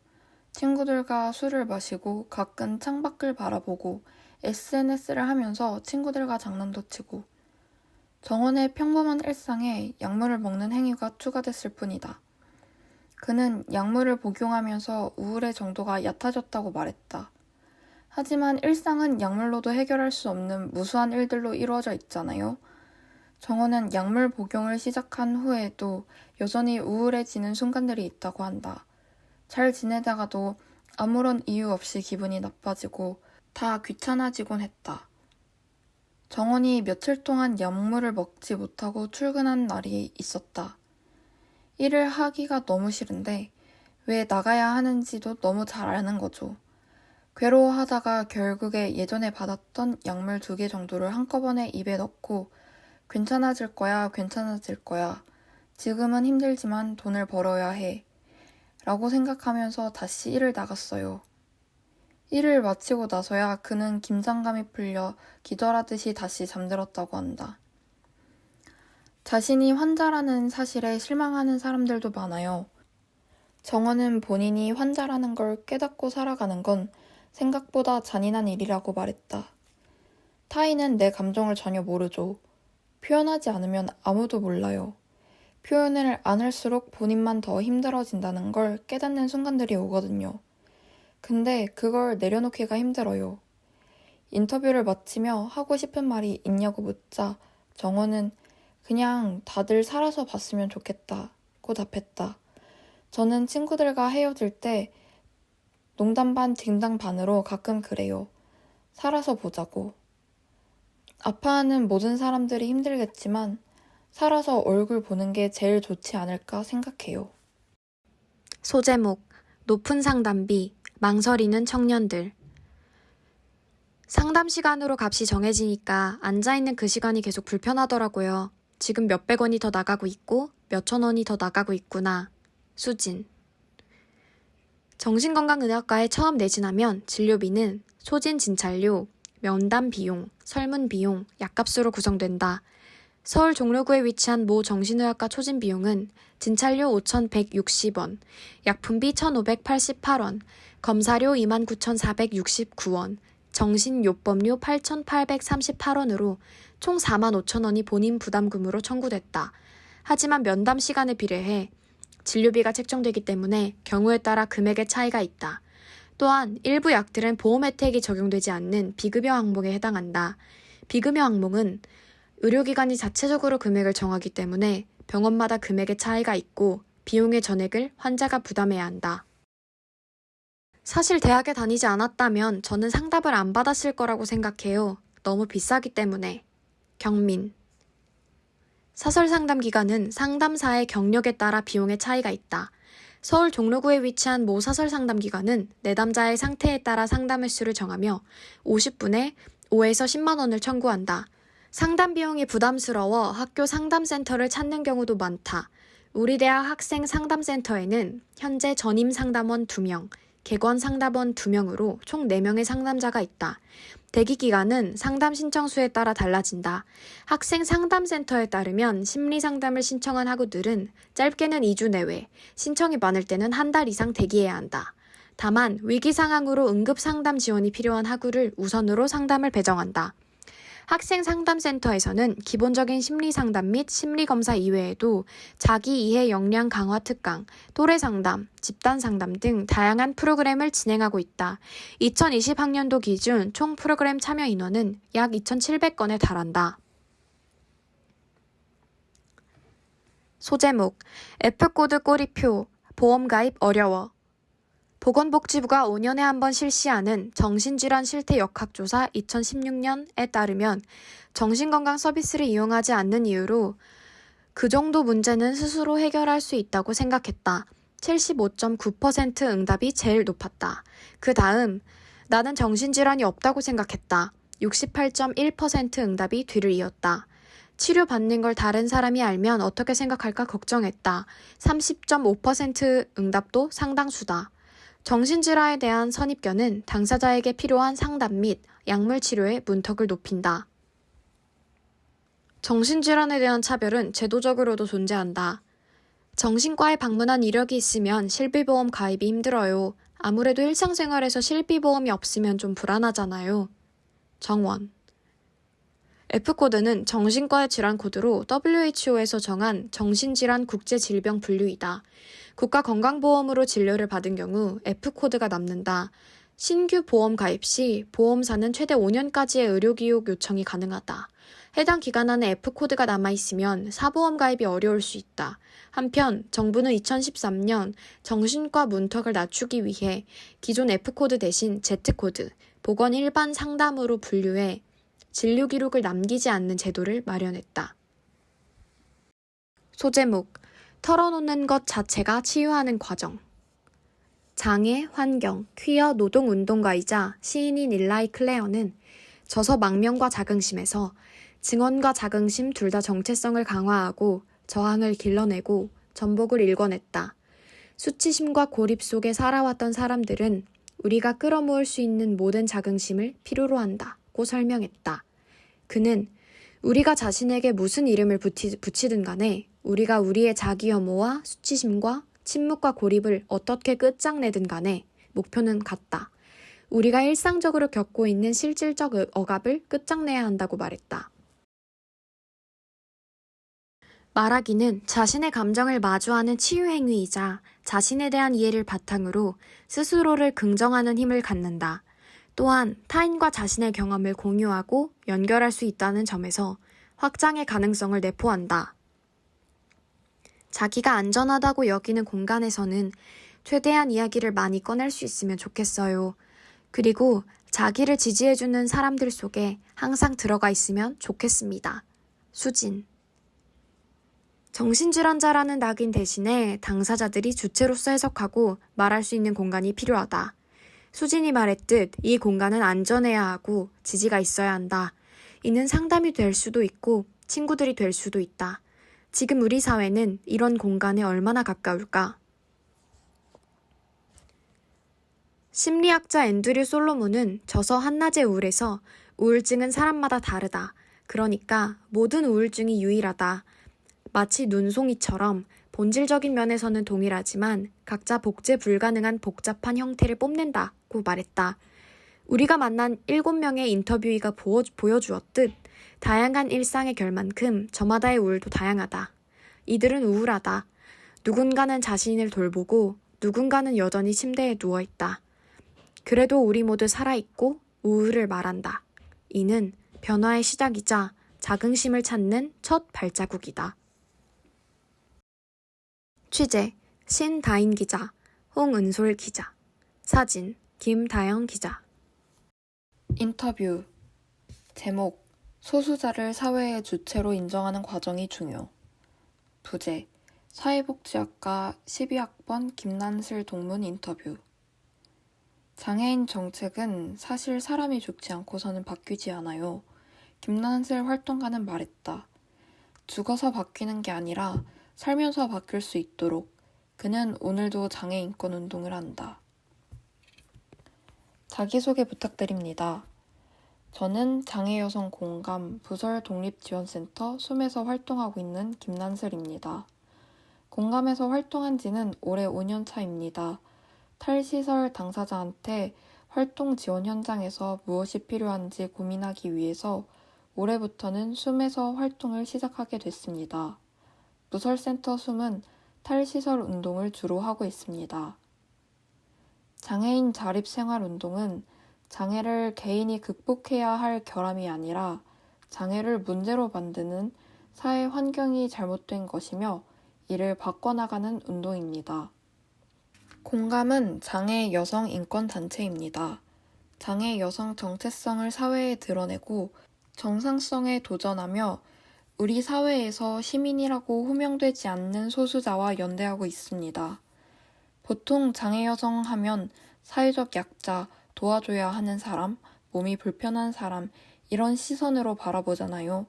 A: 친구들과 술을 마시고 가끔 창밖을 바라보고 SNS를 하면서 친구들과 장난도 치고 정원의 평범한 일상에 약물을 먹는 행위가 추가됐을 뿐이다. 그는 약물을 복용하면서 우울의 정도가 얕아졌다고 말했다. 하지만 일상은 약물로도 해결할 수 없는 무수한 일들로 이루어져 있잖아요. 정원은 약물 복용을 시작한 후에도 여전히 우울해지는 순간들이 있다고 한다. 잘 지내다가도 아무런 이유 없이 기분이 나빠지고 다 귀찮아지곤 했다. 정원이 며칠 동안 약물을 먹지 못하고 출근한 날이 있었다. 일을 하기가 너무 싫은데 왜 나가야 하는지도 너무 잘 아는 거죠. 괴로워하다가 결국에 예전에 받았던 약물 2개 정도를 한꺼번에 입에 넣고 괜찮아질 거야, 괜찮아질 거야. 지금은 힘들지만 돈을 벌어야 해. 라고 생각하면서 다시 일을 나갔어요. 일을 마치고 나서야 그는 긴장감이 풀려 기절하듯이 다시 잠들었다고 한다. 자신이 환자라는 사실에 실망하는 사람들도 많아요. 정원은 본인이 환자라는 걸 깨닫고 살아가는 건 생각보다 잔인한 일이라고 말했다. 타인은 내 감정을 전혀 모르죠. 표현하지 않으면 아무도 몰라요. 표현을 안 할수록 본인만 더 힘들어진다는 걸 깨닫는 순간들이 오거든요. 근데 그걸 내려놓기가 힘들어요. 인터뷰를 마치며 하고 싶은 말이 있냐고 묻자 정원은 그냥 다들 살아서 봤으면 좋겠다고 답했다. 저는 친구들과 헤어질 때 농담 반 진담 반으로 가끔 그래요. 살아서 보자고. 아파하는 모든 사람들이 힘들겠지만 살아서 얼굴 보는 게 제일 좋지 않을까 생각해요.
D: 소제목 높은 상담비, 망설이는 청년들. 상담 시간으로 값이 정해지니까 앉아있는 그 시간이 계속 불편하더라고요. 지금 몇백 원이 더 나가고 있고 몇천 원이 더 나가고 있구나. 수진. 정신건강의학과에 처음 내진하면 진료비는 소진 진찰료, 면담 비용, 설문 비용, 약값으로 구성된다. 서울 종로구에 위치한 모 정신의학과 초진 비용은 진찰료 5,160원, 약품비 1,588원, 검사료 29,469원, 정신요법료 8,838원으로 총 45,000원이 본인 부담금으로 청구됐다. 하지만 면담 시간에 비례해 진료비가 책정되기 때문에 경우에 따라 금액의 차이가 있다. 또한 일부 약들은 보험 혜택이 적용되지 않는 비급여 항목에 해당한다. 비급여 항목은 의료기관이 자체적으로 금액을 정하기 때문에 병원마다 금액의 차이가 있고 비용의 전액을 환자가 부담해야 한다. 사실 대학에 다니지 않았다면 저는 상담을 안 받았을 거라고 생각해요. 너무 비싸기 때문에. 경민. 사설 상담 기간은 상담사의 경력에 따라 비용의 차이가 있다. 서울 종로구에 위치한 모 사설 상담 기관은 내담자의 상태에 따라 상담 횟수를 정하며 50분에 5에서 10만 원을 청구한다. 상담 비용이 부담스러워 학교 상담센터를 찾는 경우도 많다. 우리 대학 학생 상담센터에는 현재 전임 상담원 2명, 객원 상담원 2명으로 총 4명의 상담자가 있다. 대기 기간은 상담 신청 수에 따라 달라진다. 학생 상담센터에 따르면 심리 상담을 신청한 학우들은 짧게는 2주 내외, 신청이 많을 때는 한 달 이상 대기해야 한다. 다만 위기 상황으로 응급 상담 지원이 필요한 학우를 우선으로 상담을 배정한다. 학생 상담센터에서는 기본적인 심리 상담 및 심리 검사 이외에도 자기 이해 역량 강화 특강, 또래 상담, 집단 상담 등 다양한 프로그램을 진행하고 있다. 2020학년도 기준 총 프로그램 참여 인원은 약 2,700건에 달한다. 소제목, F코드 꼬리표, 보험 가입 어려워. 보건복지부가 5년에 한 번 실시하는 정신질환 실태 역학조사 2016년에 따르면 정신건강 서비스를 이용하지 않는 이유로 그 정도 문제는 스스로 해결할 수 있다고 생각했다. 75.9% 응답이 제일 높았다. 그 다음 나는 정신질환이 없다고 생각했다. 68.1% 응답이 뒤를 이었다. 치료받는 걸 다른 사람이 알면 어떻게 생각할까 걱정했다. 30.5% 응답도 상당수다. 정신질환에 대한 선입견은 당사자에게 필요한 상담 및 약물 치료의 문턱을 높인다. 정신질환에 대한 차별은 제도적으로도 존재한다. 정신과에 방문한 이력이 있으면 실비보험 가입이 힘들어요. 아무래도 일상생활에서 실비보험이 없으면 좀 불안하잖아요. 정원. F코드는 정신과의 질환 코드로 WHO에서 정한 정신질환 국제질병 분류이다. 국가건강보험으로 진료를 받은 경우 F코드가 남는다. 신규 보험 가입 시 보험사는 최대 5년까지의 의료기록 요청이 가능하다. 해당 기간 안에 F코드가 남아있으면 사보험 가입이 어려울 수 있다. 한편 정부는 2013년 정신과 문턱을 낮추기 위해 기존 F코드 대신 Z코드, 보건 일반 상담으로 분류해 진료 기록을 남기지 않는 제도를 마련했다. 소제목, 털어놓는 것 자체가 치유하는 과정. 장애, 환경, 퀴어 노동운동가이자 시인인 일라이 클레어는 저서 망명과 자긍심에서 증언과 자긍심 둘 다 정체성을 강화하고 저항을 길러내고 전복을 일궈냈다. 수치심과 고립 속에 살아왔던 사람들은 우리가 끌어모을 수 있는 모든 자긍심을 필요로 한다고 설명했다. 그는 우리가 자신에게 무슨 이름을 붙이든 간에 우리가 우리의 자기 혐오와 수치심과 침묵과 고립을 어떻게 끝장내든 간에 목표는 같다. 우리가 일상적으로 겪고 있는 실질적 억압을 끝장내야 한다고 말했다. 말하기는 자신의 감정을 마주하는 치유 행위이자 자신에 대한 이해를 바탕으로 스스로를 긍정하는 힘을 갖는다. 또한 타인과 자신의 경험을 공유하고 연결할 수 있다는 점에서 확장의 가능성을 내포한다. 자기가 안전하다고 여기는 공간에서는 최대한 이야기를 많이 꺼낼 수 있으면 좋겠어요. 그리고 자기를 지지해주는 사람들 속에 항상 들어가 있으면 좋겠습니다. 수진. 정신질환자라는 낙인 대신에 당사자들이 주체로서 해석하고 말할 수 있는 공간이 필요하다. 수진이 말했듯 이 공간은 안전해야 하고 지지가 있어야 한다. 이는 상담이 될 수도 있고 친구들이 될 수도 있다. 지금 우리 사회는 이런 공간에 얼마나 가까울까? 심리학자 앤드류 솔로몬은 저서 한낮의 우울에서 우울증은 사람마다 다르다. 그러니까 모든 우울증이 유일하다. 마치 눈송이처럼 본질적인 면에서는 동일하지만 각자 복제 불가능한 복잡한 형태를 뽐낸다고 말했다. 우리가 만난 7명의 인터뷰이가 보여주었듯 다양한 일상의 결만큼 저마다의 우울도 다양하다. 이들은 우울하다. 누군가는 자신을 돌보고 누군가는 여전히 침대에 누워있다. 그래도 우리 모두 살아있고 우울을 말한다. 이는 변화의 시작이자 자긍심을 찾는 첫 발자국이다. 취재 신다인 기자, 홍은솔 기자, 사진 김다영 기자.
A: 인터뷰 제목 소수자를 사회의 주체로 인정하는 과정이 중요. 부제 사회복지학과 12학번 김난슬 동문 인터뷰. 장애인 정책은 사실 사람이 죽지 않고서는 바뀌지 않아요. 김난슬 활동가는 말했다. 죽어서 바뀌는 게 아니라 살면서 바뀔 수 있도록 그는 오늘도 장애 인권 운동을 한다. 자기소개 부탁드립니다. 저는 장애여성 공감 부설 독립지원센터 숨에서 활동하고 있는 김난슬입니다. 공감에서 활동한 지는 올해 5년 차입니다. 탈시설 당사자한테 활동 지원 현장에서 무엇이 필요한지 고민하기 위해서 올해부터는 숨에서 활동을 시작하게 됐습니다. 부설센터 숨은 탈시설 운동을 주로 하고 있습니다. 장애인 자립생활운동은 장애를 개인이 극복해야 할 결함이 아니라 장애를 문제로 만드는 사회 환경이 잘못된 것이며 이를 바꿔나가는 운동입니다. 공감은 장애 여성 인권단체입니다. 장애 여성 정체성을 사회에 드러내고 정상성에 도전하며 우리 사회에서 시민이라고 호명되지 않는 소수자와 연대하고 있습니다. 보통 장애 여성 하면 사회적 약자, 도와줘야 하는 사람, 몸이 불편한 사람 이런 시선으로 바라보잖아요.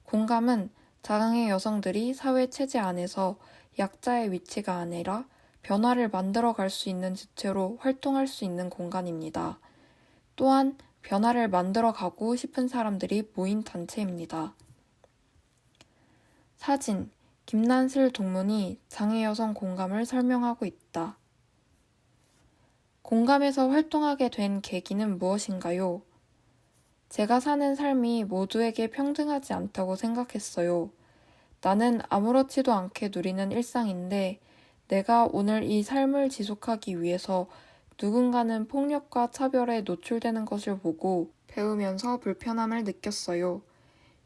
A: 공감은 장애 여성들이 사회 체제 안에서 약자의 위치가 아니라 변화를 만들어갈 수 있는 주체로 활동할 수 있는 공간입니다. 또한 변화를 만들어가고 싶은 사람들이 모인 단체입니다. 사진, 김난슬 동문이 장애 여성 공감을 설명하고 있다. 공감에서 활동하게 된 계기는 무엇인가요? 제가 사는 삶이 모두에게 평등하지 않다고 생각했어요. 나는 아무렇지도 않게 누리는 일상인데 내가 오늘 이 삶을 지속하기 위해서 누군가는 폭력과 차별에 노출되는 것을 보고 배우면서 불편함을 느꼈어요.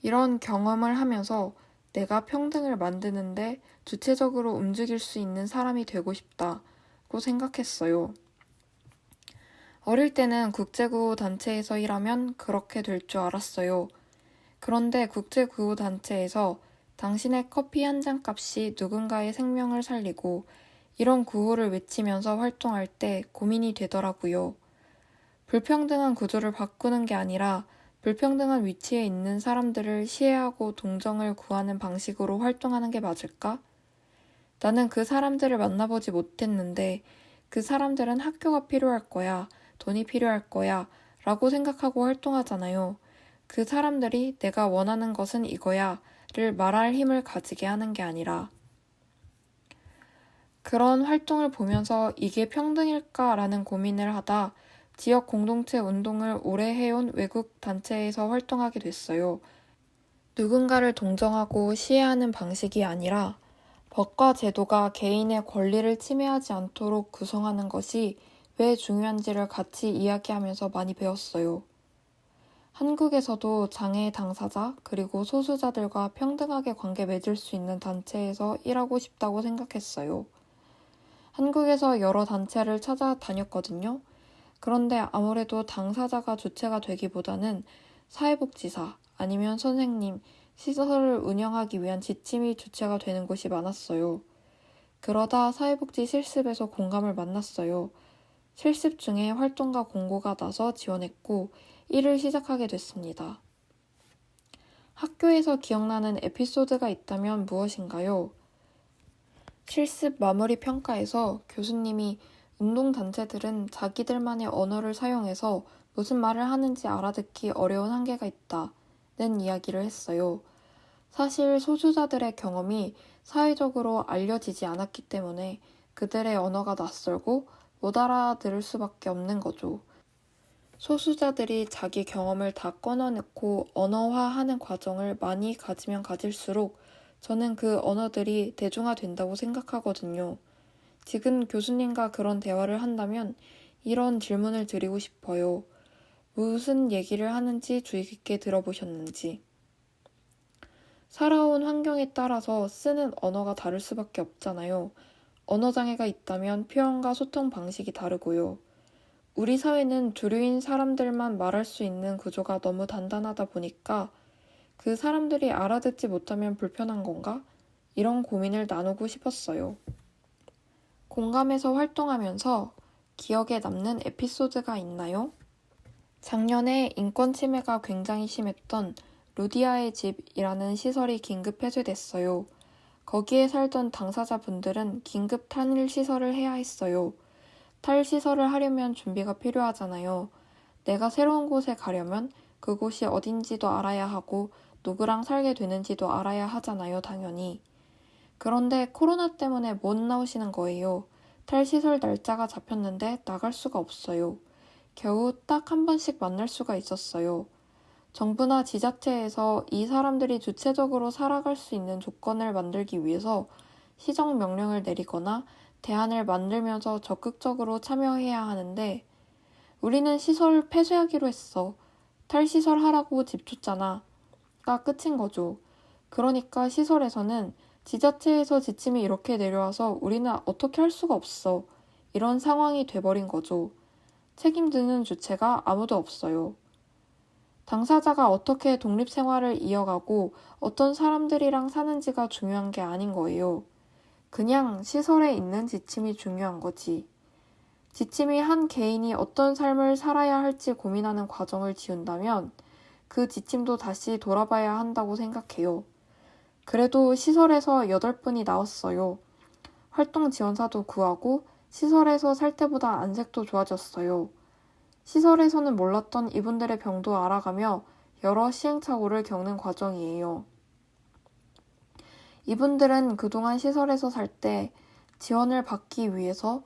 A: 이런 경험을 하면서 내가 평등을 만드는데 주체적으로 움직일 수 있는 사람이 되고 싶다고 생각했어요. 어릴 때는 국제구호단체에서 일하면 그렇게 될 줄 알았어요. 그런데 국제구호단체에서 당신의 커피 한 잔 값이 누군가의 생명을 살리고 이런 구호를 외치면서 활동할 때 고민이 되더라고요. 불평등한 구조를 바꾸는 게 아니라 불평등한 위치에 있는 사람들을 시해하고 동정을 구하는 방식으로 활동하는 게 맞을까? 나는 그 사람들을 만나보지 못했는데 그 사람들은 학교가 필요할 거야, 돈이 필요할 거야 라고 생각하고 활동하잖아요. 그 사람들이 내가 원하는 것은 이거야 를 말할 힘을 가지게 하는 게 아니라 그런 활동을 보면서 이게 평등일까 라는 고민을 하다 지역 공동체 운동을 오래 해온 외국 단체에서 활동하게 됐어요. 누군가를 동정하고 시해하는 방식이 아니라 법과 제도가 개인의 권리를 침해하지 않도록 구성하는 것이 왜 중요한지를 같이 이야기하면서 많이 배웠어요. 한국에서도 장애 당사자 그리고 소수자들과 평등하게 관계 맺을 수 있는 단체에서 일하고 싶다고 생각했어요. 한국에서 여러 단체를 찾아다녔거든요. 그런데 아무래도 당사자가 주체가 되기보다는 사회복지사 아니면 선생님, 시설을 운영하기 위한 지침이 주체가 되는 곳이 많았어요. 그러다 사회복지 실습에서 공감을 만났어요. 실습 중에 활동가 공고가 나서 지원했고 일을 시작하게 됐습니다. 학교에서 기억나는 에피소드가 있다면 무엇인가요? 실습 마무리 평가에서 교수님이 운동단체들은 자기들만의 언어를 사용해서 무슨 말을 하는지 알아듣기 어려운 한계가 있다는 이야기를 했어요. 사실 소수자들의 경험이 사회적으로 알려지지 않았기 때문에 그들의 언어가 낯설고 못 알아들을 수밖에 없는 거죠. 소수자들이 자기 경험을 다 꺼내놓고 언어화하는 과정을 많이 가지면 가질수록 저는 그 언어들이 대중화된다고 생각하거든요. 지금 교수님과 그런 대화를 한다면 이런 질문을 드리고 싶어요. 무슨 얘기를 하는지 주의 깊게 들어보셨는지. 살아온 환경에 따라서 쓰는 언어가 다를 수밖에 없잖아요. 언어장애가 있다면 표현과 소통 방식이 다르고요. 우리 사회는 주류인 사람들만 말할 수 있는 구조가 너무 단단하다 보니까 그 사람들이 알아듣지 못하면 불편한 건가? 이런 고민을 나누고 싶었어요. 공감에서 활동하면서 기억에 남는 에피소드가 있나요? 작년에 인권 침해가 굉장히 심했던 루디아의 집이라는 시설이 긴급 폐쇄됐어요. 거기에 살던 당사자분들은 긴급 탈시설을 해야 했어요. 탈시설을 하려면 준비가 필요하잖아요. 내가 새로운 곳에 가려면 그곳이 어딘지도 알아야 하고 누구랑 살게 되는지도 알아야 하잖아요, 당연히. 그런데 코로나 때문에 못 나오시는 거예요. 탈시설 날짜가 잡혔는데 나갈 수가 없어요. 겨우 딱 한 번씩 만날 수가 있었어요. 정부나 지자체에서 이 사람들이 주체적으로 살아갈 수 있는 조건을 만들기 위해서 시정명령을 내리거나 대안을 만들면서 적극적으로 참여해야 하는데 우리는 시설을 폐쇄하기로 했어. 탈시설 하라고 집 줬잖아. 가 끝인 거죠. 그러니까 시설에서는 지자체에서 지침이 이렇게 내려와서 우리는 어떻게 할 수가 없어. 이런 상황이 돼버린 거죠. 책임지는 주체가 아무도 없어요. 당사자가 어떻게 독립생활을 이어가고 어떤 사람들이랑 사는지가 중요한 게 아닌 거예요. 그냥 시설에 있는 지침이 중요한 거지. 지침이 한 개인이 어떤 삶을 살아야 할지 고민하는 과정을 지운다면 그 지침도 다시 돌아봐야 한다고 생각해요. 그래도 시설에서 8분이 나왔어요. 활동 지원사도 구하고 시설에서 살 때보다 안색도 좋아졌어요. 시설에서는 몰랐던 이분들의 병도 알아가며 여러 시행착오를 겪는 과정이에요. 이분들은 그동안 시설에서 살 때 지원을 받기 위해서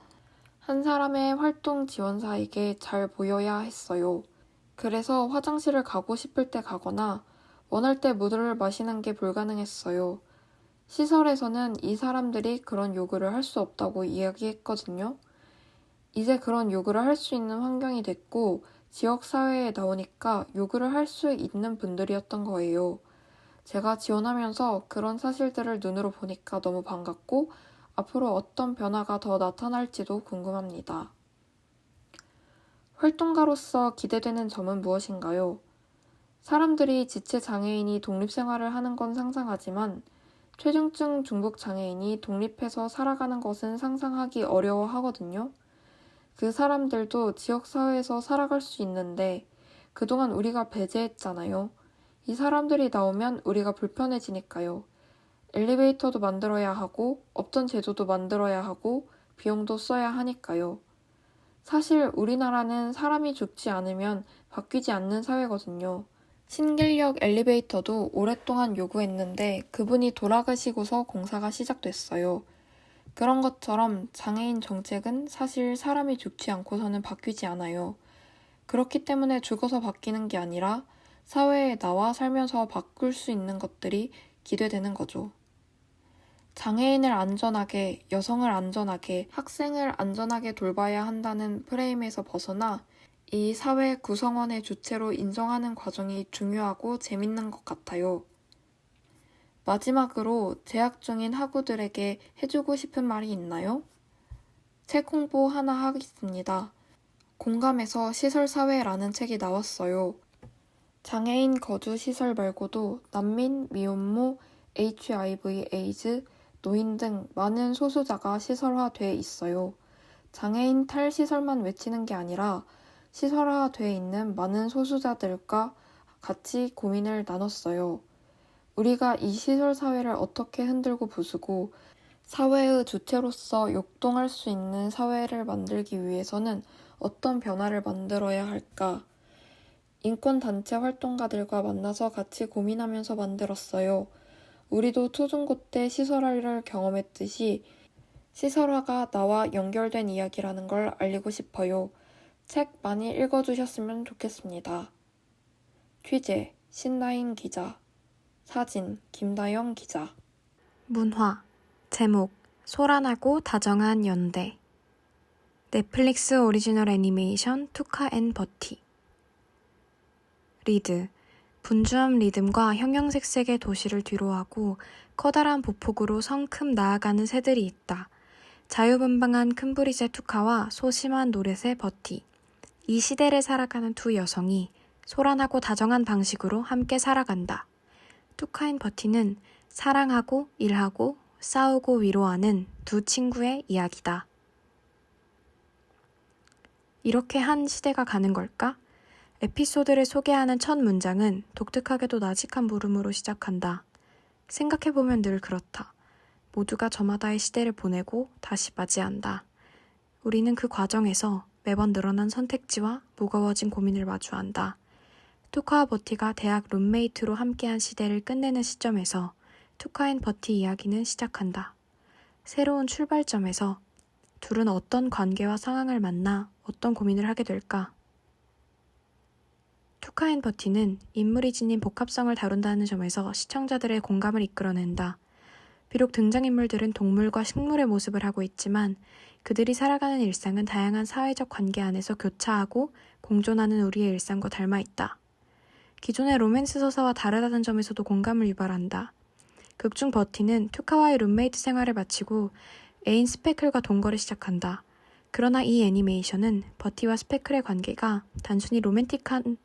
A: 한 사람의 활동 지원사에게 잘 보여야 했어요. 그래서 화장실을 가고 싶을 때 가거나 원할 때 물을 마시는 게 불가능했어요. 시설에서는 이 사람들이 그런 요구를 할 수 없다고 이야기했거든요. 이제 그런 요구를 할 수 있는 환경이 됐고 지역사회에 나오니까 요구를 할 수 있는 분들이었던 거예요. 제가 지원하면서 그런 사실들을 눈으로 보니까 너무 반갑고 앞으로 어떤 변화가 더 나타날지도 궁금합니다. 활동가로서 기대되는 점은 무엇인가요? 사람들이 지체장애인이 독립생활을 하는 건 상상하지만 최중증 중복장애인이 독립해서 살아가는 것은 상상하기 어려워하거든요. 그 사람들도 지역사회에서 살아갈 수 있는데 그동안 우리가 배제했잖아요. 이 사람들이 나오면 우리가 불편해지니까요. 엘리베이터도 만들어야 하고 없던 제도도 만들어야 하고 비용도 써야 하니까요. 사실 우리나라는 사람이 죽지 않으면 바뀌지 않는 사회거든요. 신길역 엘리베이터도 오랫동안 요구했는데 그분이 돌아가시고서 공사가 시작됐어요. 그런 것처럼 장애인 정책은 사실 사람이 죽지 않고서는 바뀌지 않아요. 그렇기 때문에 죽어서 바뀌는 게 아니라 사회에 나와 살면서 바꿀 수 있는 것들이 기대되는 거죠. 장애인을 안전하게, 여성을 안전하게, 학생을 안전하게 돌봐야 한다는 프레임에서 벗어나 이 사회 구성원의 주체로 인정하는 과정이 중요하고 재밌는 것 같아요. 마지막으로 재학 중인 학우들에게 해주고 싶은 말이 있나요? 책 홍보 하나 하겠습니다. 공감에서 시설사회라는 책이 나왔어요. 장애인 거주시설 말고도 난민, 미혼모, HIV, 에이즈, 노인 등 많은 소수자가 시설화돼 있어요. 장애인 탈시설만 외치는 게 아니라 시설화돼 있는 많은 소수자들과 같이 고민을 나눴어요. 우리가 이 시설사회를 어떻게 흔들고 부수고 사회의 주체로서 역동할 수 있는 사회를 만들기 위해서는 어떤 변화를 만들어야 할까? 인권단체 활동가들과 만나서 같이 고민하면서 만들었어요. 우리도 초중고 때 시설화를 경험했듯이 시설화가 나와 연결된 이야기라는 걸 알리고 싶어요. 책 많이 읽어주셨으면 좋겠습니다. 취재 신나인 기자, 사진 김다영 기자.
D: 문화 제목 소란하고 다정한 연대 넷플릭스 오리지널 애니메이션 투카 앤 버티 리드 분주한 리듬과 형형색색의 도시를 뒤로하고 커다란 보폭으로 성큼 나아가는 새들이 있다. 자유분방한 큰 브릿의 투카와 소심한 노랫의 버티. 이 시대를 살아가는 두 여성이 소란하고 다정한 방식으로 함께 살아간다. 투카 앤 버티는 사랑하고 일하고 싸우고 위로하는 두 친구의 이야기다. 이렇게 한 시대가 가는 걸까? 에피소드를 소개하는 첫 문장은 독특하게도 나직한 물음으로 시작한다. 생각해보면 늘 그렇다. 모두가 저마다의 시대를 보내고 다시 맞이한다. 우리는 그 과정에서 매번 늘어난 선택지와 무거워진 고민을 마주한다. 투카와 버티가 대학 룸메이트로 함께한 시대를 끝내는 시점에서 투카 앤 버티 이야기는 시작한다. 새로운 출발점에서 둘은 어떤 관계와 상황을 만나 어떤 고민을 하게 될까? 투카 앤 버티는 인물이 지닌 복합성을 다룬다는 점에서 시청자들의 공감을 이끌어낸다. 비록 등장인물들은 동물과 식물의 모습을 하고 있지만 그들이 살아가는 일상은 다양한 사회적 관계 안에서 교차하고 공존하는 우리의 일상과 닮아 있다. 기존의 로맨스 서사와 다르다는 점에서도 공감을 유발한다. 극중 버티는 투카와의 룸메이트 생활을 마치고 애인 스페클과 동거를 시작한다. 그러나 이 애니메이션은 버티와 스페클의 관계가 단순히 로맨틱한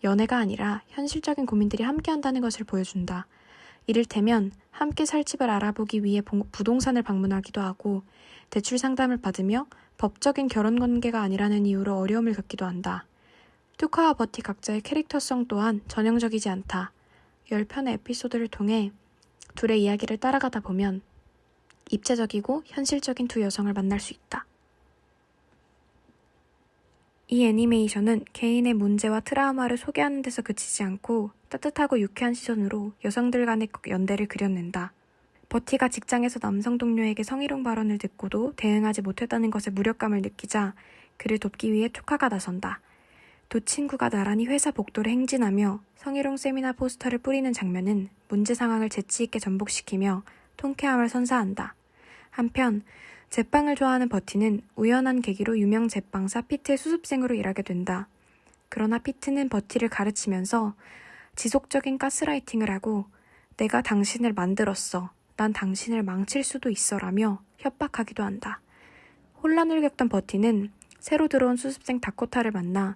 D: 연애가 아니라 현실적인 고민들이 함께한다는 것을 보여준다. 이를테면 함께 살 집을 알아보기 위해 부동산을 방문하기도 하고 대출 상담을 받으며 법적인 결혼 관계가 아니라는 이유로 어려움을 겪기도 한다. 투카와 버티 각자의 캐릭터성 또한 전형적이지 않다. 10편의 에피소드를 통해 둘의 이야기를 따라가다 보면 입체적이고 현실적인 두 여성을 만날 수 있다. 이 애니메이션은 개인의 문제와 트라우마를 소개하는 데서 그치지 않고 따뜻하고 유쾌한 시선으로 여성들 간의 연대를 그려낸다. 버티가 직장에서 남성 동료에게 성희롱 발언을 듣고도 대응하지 못했다는 것에 무력감을 느끼자 그를 돕기 위해 투카가 나선다. 두 친구가 나란히 회사 복도를 행진하며 성희롱 세미나 포스터를 뿌리는 장면은 문제 상황을 재치있게 전복시키며 통쾌함을 선사한다. 한편 제빵을 좋아하는 버티는 우연한 계기로 유명 제빵사 피트의 수습생으로 일하게 된다. 그러나 피트는 버티를 가르치면서 지속적인 가스라이팅을 하고 내가 당신을 만들었어. 난 당신을 망칠 수도 있어라며 협박하기도 한다. 혼란을 겪던 버티는 새로 들어온 수습생 다코타를 만나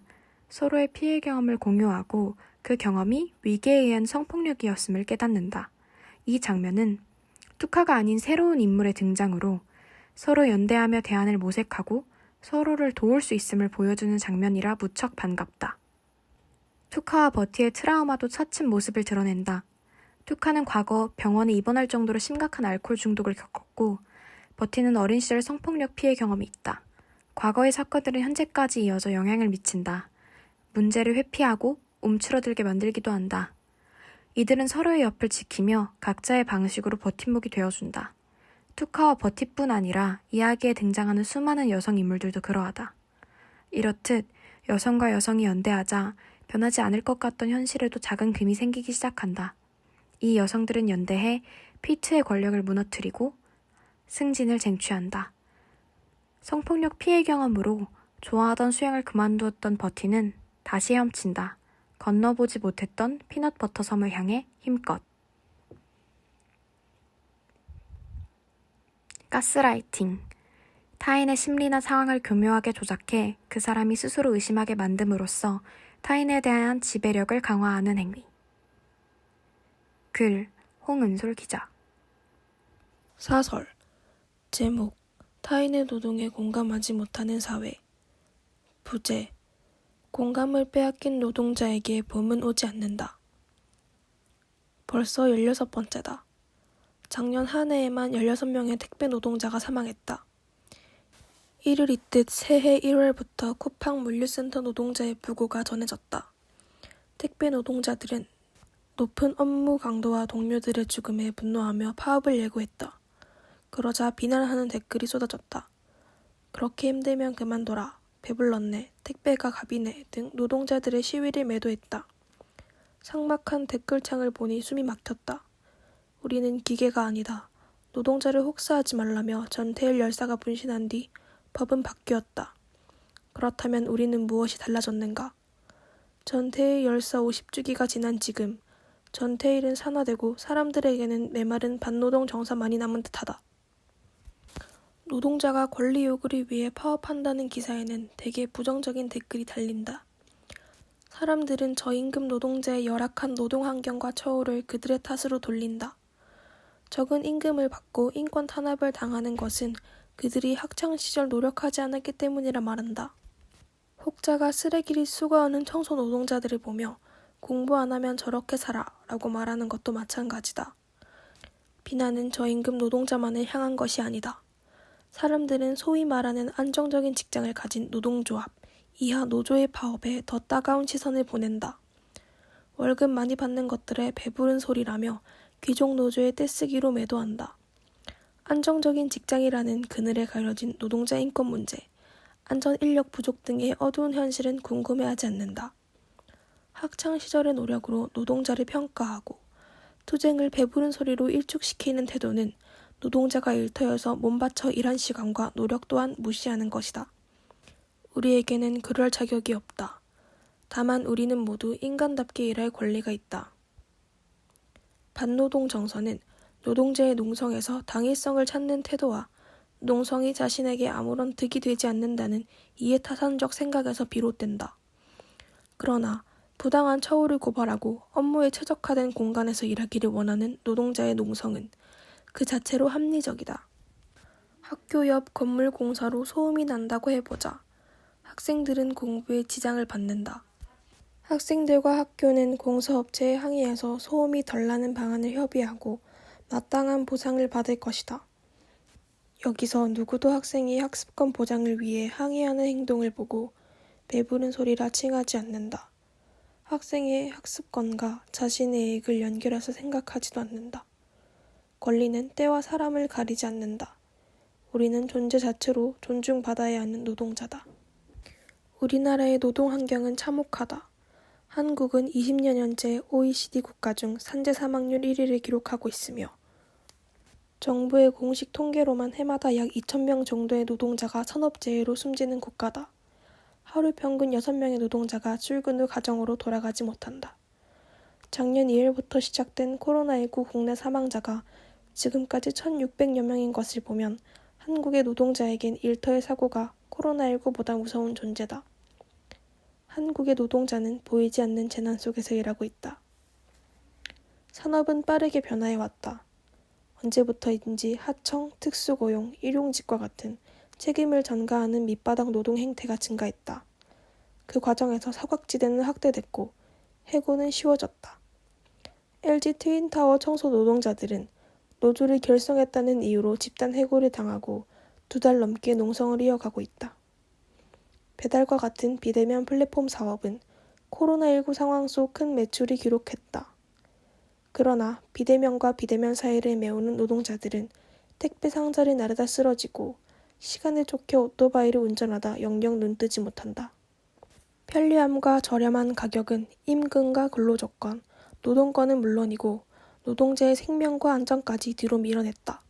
D: 서로의 피해 경험을 공유하고 그 경험이 위기에 의한 성폭력이었음을 깨닫는다. 이 장면은 투카가 아닌 새로운 인물의 등장으로 서로 연대하며 대안을 모색하고 서로를 도울 수 있음을 보여주는 장면이라 무척 반갑다. 투카와 버티의 트라우마도 차츰 모습을 드러낸다. 투카는 과거 병원에 입원할 정도로 심각한 알코올 중독을 겪었고 버티는 어린 시절 성폭력 피해 경험이 있다. 과거의 사건들은 현재까지 이어져 영향을 미친다. 문제를 회피하고 움츠러들게 만들기도 한다. 이들은 서로의 옆을 지키며 각자의 방식으로 버팀목이 되어준다. 투카와 버티뿐 아니라 이야기에 등장하는 수많은 여성 인물들도 그러하다. 이렇듯 여성과 여성이 연대하자 변하지 않을 것 같던 현실에도 작은 금이 생기기 시작한다. 이 여성들은 연대해 피트의 권력을 무너뜨리고 승진을 쟁취한다. 성폭력 피해 경험으로 좋아하던 수영을 그만두었던 버티는 다시 헤엄친다. 건너보지 못했던 피넛버터 섬을 향해 힘껏. 가스라이팅. 타인의 심리나 상황을 교묘하게 조작해 그 사람이 스스로 의심하게 만듦으로써 타인에 대한 지배력을 강화하는 행위. 글, 홍은솔 기자.
C: 사설 제목 타인의 노동에 공감하지 못하는 사회. 부제 공감을 빼앗긴 노동자에게 봄은 오지 않는다. 벌써 16번째다. 작년 한 해에만 16명의 택배 노동자가 사망했다. 이를 잇듯 새해 1월부터 쿠팡 물류센터 노동자의 부고가 전해졌다. 택배 노동자들은 높은 업무 강도와 동료들의 죽음에 분노하며 파업을 예고했다. 그러자 비난하는 댓글이 쏟아졌다. 그렇게 힘들면 그만둬라, 배불렀네, 택배가 갑이네 등 노동자들의 시위를 매도했다. 삭막한 댓글창을 보니 숨이 막혔다. 우리는 기계가 아니다. 노동자를 혹사하지 말라며 전태일 열사가 분신한 뒤 법은 바뀌었다. 그렇다면 우리는 무엇이 달라졌는가? 전태일 열사 50주기가 지난 지금 전태일은 산화되고 사람들에게는 메마른 반노동 정서만이 남은 듯하다. 노동자가 권리 요구를 위해 파업한다는 기사에는 대개 부정적인 댓글이 달린다. 사람들은 저임금 노동자의 열악한 노동 환경과 처우를 그들의 탓으로 돌린다. 적은 임금을 받고 인권 탄압을 당하는 것은 그들이 학창시절 노력하지 않았기 때문이라 말한다. 혹자가 쓰레기를 수거하는 청소 노동자들을 보며 공부 안 하면 저렇게 살아 라고 말하는 것도 마찬가지다. 비난은 저임금 노동자만을 향한 것이 아니다. 사람들은 소위 말하는 안정적인 직장을 가진 노동조합, 이하 노조의 파업에 더 따가운 시선을 보낸다. 월급 많이 받는 것들에 배부른 소리라며 귀족 노조의 떼쓰기로 매도한다. 안정적인 직장이라는 그늘에 가려진 노동자 인권 문제, 안전 인력 부족 등의 어두운 현실은 궁금해하지 않는다. 학창시절의 노력으로 노동자를 평가하고 투쟁을 배부른 소리로 일축시키는 태도는 노동자가 일터에서 몸바쳐 일한 시간과 노력 또한 무시하는 것이다. 우리에게는 그럴 자격이 없다. 다만 우리는 모두 인간답게 일할 권리가 있다. 반노동 정서는 노동자의 농성에서 당위성을 찾는 태도와 농성이 자신에게 아무런 득이 되지 않는다는 이해타산적 생각에서 비롯된다. 그러나 부당한 처우를 고발하고 업무에 최적화된 공간에서 일하기를 원하는 노동자의 농성은 그 자체로 합리적이다. 학교 옆 건물 공사로 소음이 난다고 해보자. 학생들은 공부에 지장을 받는다. 학생들과 학교는 공사업체에 항의해서 소음이 덜 나는 방안을 협의하고 마땅한 보상을 받을 것이다. 여기서 누구도 학생이 학습권 보장을 위해 항의하는 행동을 보고 배부른 소리라 칭하지 않는다. 학생의 학습권과 자신의 이익을 연결해서 생각하지도 않는다. 권리는 때와 사람을 가리지 않는다. 우리는 존재 자체로 존중받아야 하는 노동자다. 우리나라의 노동 환경은 참혹하다. 한국은 20여년째 OECD 국가 중 산재 사망률 1위를 기록하고 있으며 정부의 공식 통계로만 해마다 약 2,000명 정도의 노동자가 산업재해로 숨지는 국가다. 하루 평균 6명의 노동자가 출근 후 가정으로 돌아가지 못한다. 작년 2월부터 시작된 코로나19 국내 사망자가 지금까지 1,600여 명인 것을 보면 한국의 노동자에겐 일터의 사고가 코로나19보다 무서운 존재다. 한국의 노동자는 보이지 않는 재난 속에서 일하고 있다. 산업은 빠르게 변화해왔다. 언제부터인지 하청, 특수고용, 일용직과 같은 책임을 전가하는 밑바닥 노동 행태가 증가했다. 그 과정에서 사각지대는 확대됐고 해고는 쉬워졌다. LG 트윈타워 청소 노동자들은 노조를 결성했다는 이유로 집단 해고를 당하고 2달 넘게 농성을 이어가고 있다. 배달과 같은 비대면 플랫폼 사업은 코로나19 상황 속 큰 매출을 기록했다. 그러나 비대면과 비대면 사이를 메우는 노동자들은 택배 상자를 나르다 쓰러지고 시간을 쫓겨 오토바이를 운전하다 영영 눈뜨지 못한다. 편리함과 저렴한 가격은 임금과 근로조건, 노동권은 물론이고 노동자의 생명과 안전까지 뒤로 밀어냈다.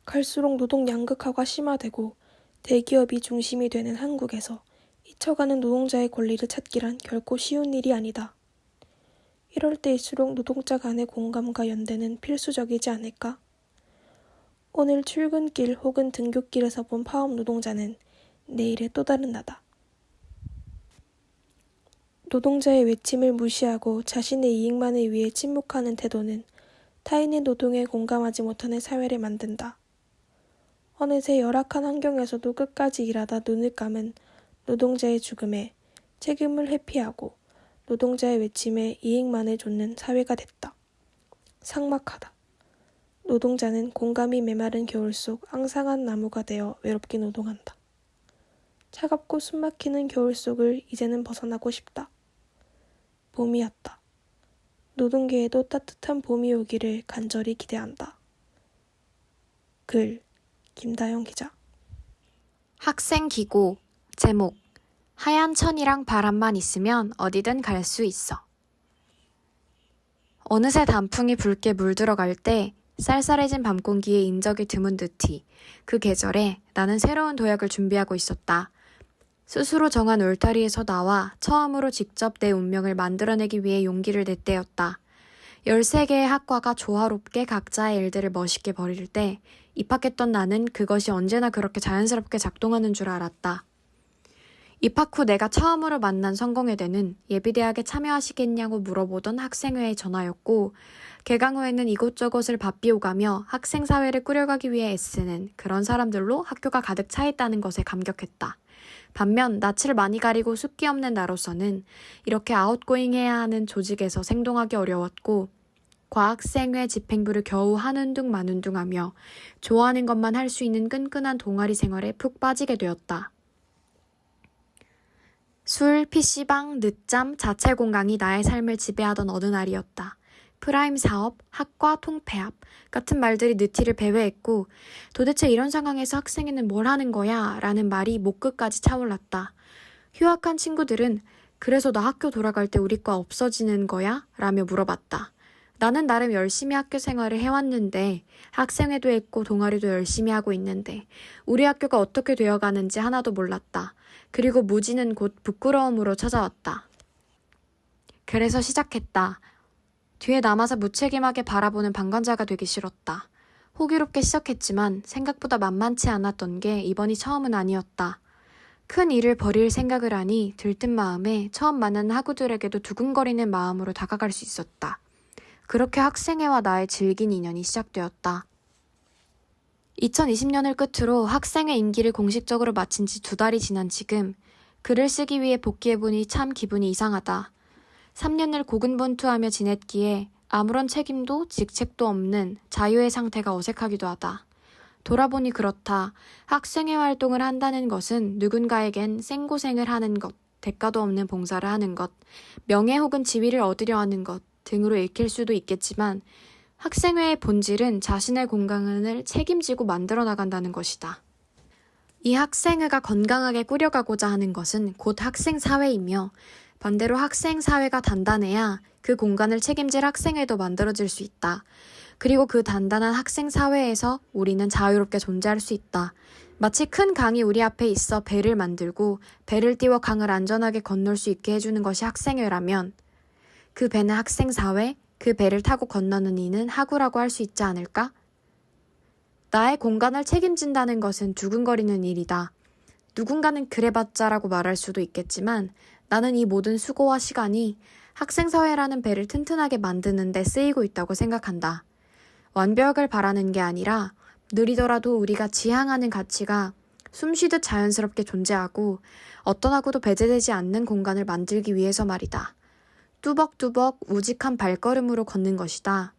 C: 갈수록 노동 양극화가 심화되고 대기업이 중심이 되는 한국에서 잊혀가는 노동자의 권리를 찾기란 결코 쉬운 일이 아니다. 이럴 때일수록 노동자 간의 공감과 연대는 필수적이지 않을까? 오늘 출근길 혹은 등굣길에서 본 파업 노동자는 내일의 또 다른 나다. 노동자의 외침을 무시하고 자신의 이익만을 위해 침묵하는 태도는 타인의 노동에 공감하지 못하는 사회를 만든다. 어느새 열악한 환경에서도 끝까지 일하다 눈을 감은 노동자의 죽음에 책임을 회피하고 노동자의 외침에 이익만을 좇는 사회가 됐다. 삭막하다. 노동자는 공감이 메마른 겨울 속 앙상한 나무가 되어 외롭게 노동한다. 차갑고 숨막히는 겨울 속을 이제는 벗어나고 싶다. 봄이었다. 노동계에도 따뜻한 봄이 오기를 간절히 기대한다. 글, 김다영 기자.
D: 학생 기고. 제목. 하얀 천이랑 바람만 있으면 어디든 갈 수 있어. 어느새 단풍이 붉게 물들어갈 때 쌀쌀해진 밤 공기에 인적이 드문 듯이 그 계절에 나는 새로운 도약을 준비하고 있었다. 스스로 정한 울타리에서 나와 처음으로 직접 내 운명을 만들어내기 위해 용기를 낼 때였다. 13개의 학과가 조화롭게 각자의 일들을 멋있게 벌일 때 입학했던 나는 그것이 언제나 그렇게 자연스럽게 작동하는 줄 알았다. 입학 후 내가 처음으로 만난 성공회대는 예비대학에 참여하시겠냐고 물어보던 학생회의 전화였고, 개강 후에는 이곳저곳을 바삐오가며 학생사회를 꾸려가기 위해 애쓰는 그런 사람들로 학교가 가득 차 있다는 것에 감격했다. 반면 낯을 많이 가리고 숫기 없는 나로서는 이렇게 아웃고잉해야 하는 조직에서 생동하기 어려웠고, 과학생회 집행부를 겨우 한운둥 만운둥하며 좋아하는 것만 할 수 있는 끈끈한 동아리 생활에 푹 빠지게 되었다. 술, PC방, 늦잠, 자체 공강이 나의 삶을 지배하던 어느 날이었다. 프라임 사업, 학과 통폐합 같은 말들이 느티를 배회했고, 도대체 이런 상황에서 학생회는 뭘 하는 거야? 라는 말이 목끝까지 차올랐다. 휴학한 친구들은 그래서 나 학교 돌아갈 때 우리 과 없어지는 거야? 라며 물어봤다. 나는 나름 열심히 학교 생활을 해왔는데, 학생회도 했고 동아리도 열심히 하고 있는데 우리 학교가 어떻게 되어가는지 하나도 몰랐다. 그리고 무지는 곧 부끄러움으로 찾아왔다. 그래서 시작했다. 뒤에 남아서 무책임하게 바라보는 방관자가 되기 싫었다. 호기롭게 시작했지만 생각보다 만만치 않았던 게 이번이 처음은 아니었다. 큰 일을 벌일 생각을 하니 들뜬 마음에 처음 만나는 학우들에게도 두근거리는 마음으로 다가갈 수 있었다. 그렇게 학생회와 나의 질긴 인연이 시작되었다. 2020년을 끝으로 학생회 임기를 공식적으로 마친 지 2달이 지난 지금 글을 쓰기 위해 복귀해보니 참 기분이 이상하다. 3년을 고군분투하며 지냈기에 아무런 책임도 직책도 없는 자유의 상태가 어색하기도 하다. 돌아보니 그렇다. 학생회 활동을 한다는 것은 누군가에겐 생고생을 하는 것, 대가도 없는 봉사를 하는 것, 명예 혹은 지위를 얻으려 하는 것 등으로 읽힐 수도 있겠지만 학생회의 본질은 자신의 건강을 책임지고 만들어 나간다는 것이다. 이 학생회가 건강하게 꾸려가고자 하는 것은 곧 학생사회이며 반대로 학생사회가 단단해야 그 공간을 책임질 학생회도 만들어질 수 있다. 그리고 그 단단한 학생사회에서 우리는 자유롭게 존재할 수 있다. 마치 큰 강이 우리 앞에 있어 배를 만들고 배를 띄워 강을 안전하게 건널 수 있게 해주는 것이 학생회라면 그 배는 학생사회, 그 배를 타고 건너는 이는 학우라고 할 수 있지 않을까? 나의 공간을 책임진다는 것은 두근거리는 일이다. 누군가는 그래봤자라고 말할 수도 있겠지만 나는 이 모든 수고와 시간이 학생사회라는 배를 튼튼하게 만드는 데 쓰이고 있다고 생각한다. 완벽을 바라는 게 아니라 느리더라도 우리가 지향하는 가치가 숨쉬듯 자연스럽게 존재하고 어떤 학우도 배제되지 않는 공간을 만들기 위해서 말이다. 뚜벅뚜벅 우직한 발걸음으로 걷는 것이다.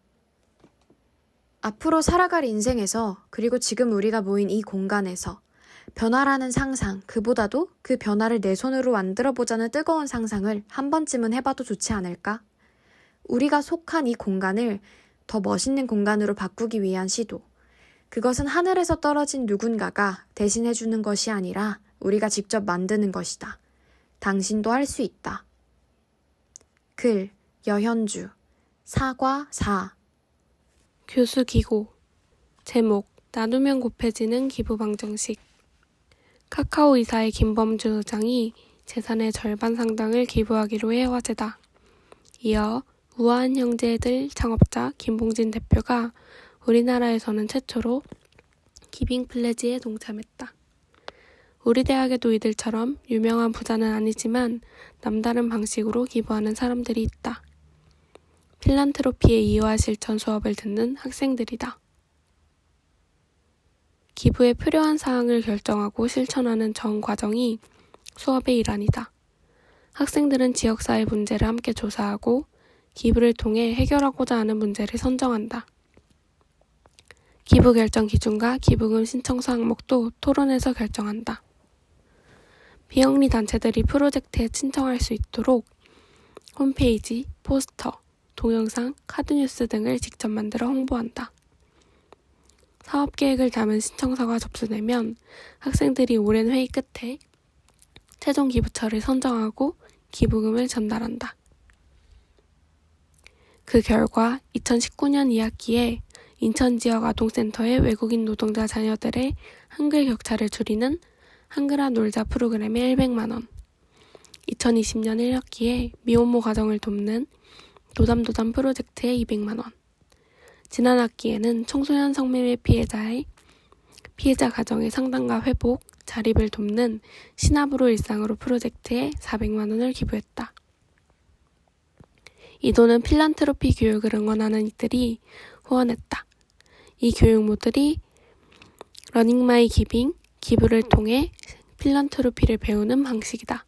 D: 앞으로 살아갈 인생에서 그리고 지금 우리가 모인 이 공간에서 변화라는 상상, 그보다도 그 변화를 내 손으로 만들어보자는 뜨거운 상상을 한 번쯤은 해봐도 좋지 않을까? 우리가 속한 이 공간을 더 멋있는 공간으로 바꾸기 위한 시도. 그것은 하늘에서 떨어진 누군가가 대신해주는 것이 아니라 우리가 직접 만드는 것이다. 당신도 할 수 있다. 글, 여현주, 사과 4.
B: 교수 기고. 제목, 나누면 곱해지는 기부방정식. 카카오 이사의 김범주 의장이 재산의 절반 상당을 기부하기로 해 화제다. 이어 우아한 형제들 창업자 김봉진 대표가 우리나라에서는 최초로 기빙 플래지에 동참했다. 우리 대학에도 이들처럼 유명한 부자는 아니지만 남다른 방식으로 기부하는 사람들이 있다. 필란트로피의 이화 실천 수업을 듣는 학생들이다. 기부에 필요한 사항을 결정하고 실천하는 전 과정이 수업의 일환이다. 학생들은 지역사회 문제를 함께 조사하고 기부를 통해 해결하고자 하는 문제를 선정한다. 기부 결정 기준과 기부금 신청서 항목도 토론에서 결정한다. 비영리 단체들이 프로젝트에 신청할 수 있도록 홈페이지, 포스터, 동영상, 카드뉴스 등을 직접 만들어 홍보한다. 사업계획을 담은 신청서가 접수되면 학생들이 오랜 회의 끝에 최종 기부처를 선정하고 기부금을 전달한다. 그 결과 2019년 2학기에 인천지역 아동센터의 외국인 노동자 자녀들의 한글 격차를 줄이는 한글아 놀자 프로그램에 100만 원, 2020년 1학기에 미혼모 가정을 돕는 도담도담 프로젝트에 200만 원, 지난 학기에는 청소년 성매매 피해자 가정의 상담과 회복, 자립을 돕는 신압으로 일상으로 프로젝트에 400만 원을 기부했다. 이 돈은 필란트로피 교육을 응원하는 이들이 후원했다. 이 교육모들이 러닝마이 기빙, 기부를 통해 필란트로피를 배우는 방식이다.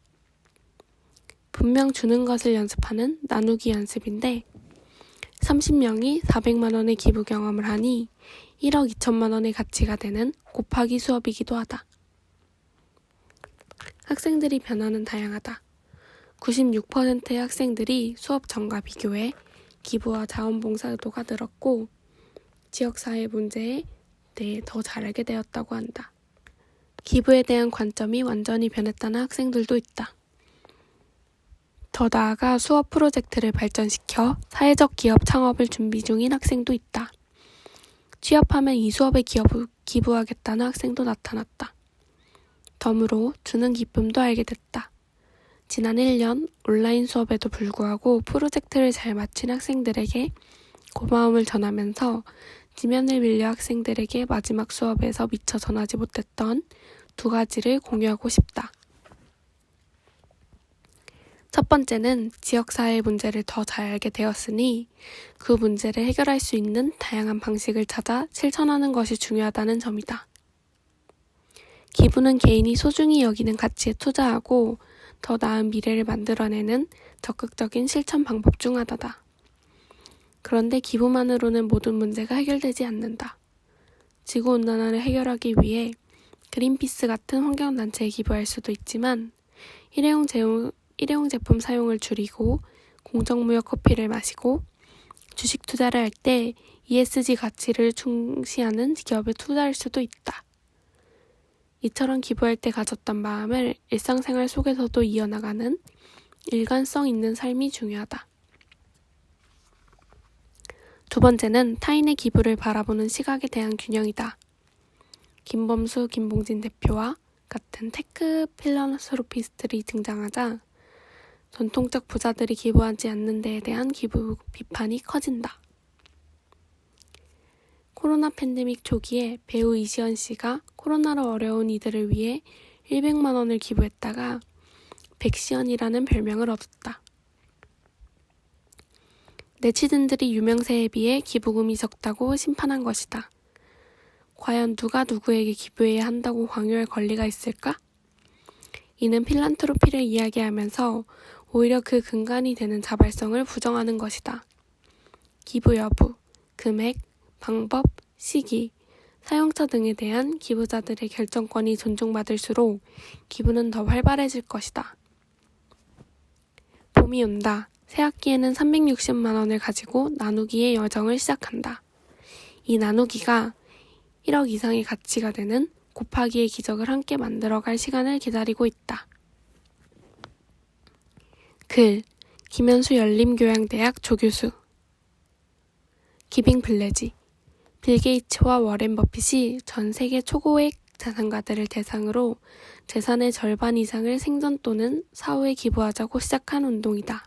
B: 분명 주는 것을 연습하는 나누기 연습인데 30명이 400만 원의 기부 경험을 하니 1억 2천만 원의 가치가 되는 곱하기 수업이기도 하다. 학생들이 변화는 다양하다. 96%의 학생들이 수업 전과 비교해 기부와 자원봉사도가 늘었고 지역사회 문제에 대해 더 잘 알게 되었다고 한다. 기부에 대한 관점이 완전히 변했다는 학생들도 있다. 더 나아가 수업 프로젝트를 발전시켜 사회적 기업 창업을 준비 중인 학생도 있다. 취업하면 이 수업에 기부하겠다는 학생도 나타났다. 덤으로 주는 기쁨도 알게 됐다. 지난 1년 온라인 수업에도 불구하고 프로젝트를 잘 마친 학생들에게 고마움을 전하면서 지면을 빌려 학생들에게 마지막 수업에서 미처 전하지 못했던 2가지를 공유하고 싶다. 첫 번째는 지역사회의 문제를 더 잘 알게 되었으니 그 문제를 해결할 수 있는 다양한 방식을 찾아 실천하는 것이 중요하다는 점이다. 기부는 개인이 소중히 여기는 가치에 투자하고 더 나은 미래를 만들어내는 적극적인 실천 방법 중 하나다. 그런데 기부만으로는 모든 문제가 해결되지 않는다. 지구온난화를 해결하기 위해 그린피스 같은 환경단체에 기부할 수도 있지만 일회용 제품 사용을 줄이고 공정무역 커피를 마시고 주식 투자를 할 때 ESG 가치를 충시하는 기업에 투자할 수도 있다. 이처럼 기부할 때 가졌던 마음을 일상생활 속에서도 이어나가는 일관성 있는 삶이 중요하다. 두 번째는 타인의 기부를 바라보는 시각에 대한 균형이다. 김범수, 김봉진 대표와 같은 테크 필란트로피스트들이 등장하자 전통적 부자들이 기부하지 않는 데에 대한 기부 비판이 커진다. 코로나 팬데믹 초기에 배우 이시연 씨가 코로나로 어려운 이들을 위해 100만 원을 기부했다가 백시연이라는 별명을 얻었다. 네티즌들이 유명세에 비해 기부금이 적다고 심판한 것이다. 과연 누가 누구에게 기부해야 한다고 강요할 권리가 있을까? 이는 필란트로피를 이야기하면서 오히려 그 근간이 되는 자발성을 부정하는 것이다. 기부 여부, 금액, 방법, 시기, 사용처 등에 대한 기부자들의 결정권이 존중받을수록 기부는 더 활발해질 것이다. 봄이 온다. 새 학기에는 360만 원을 가지고 나누기의 여정을 시작한다. 이 나누기가 1억 이상의 가치가 되는 곱하기의 기적을 함께 만들어갈 시간을 기다리고 있다. 글, 김현수 열림교양대학 조교수. 기빙 빌레지. 빌 게이츠와 워렌 버핏이 전 세계 초고액 자산가들을 대상으로 재산의 절반 이상을 생전 또는 사후에 기부하자고 시작한 운동이다.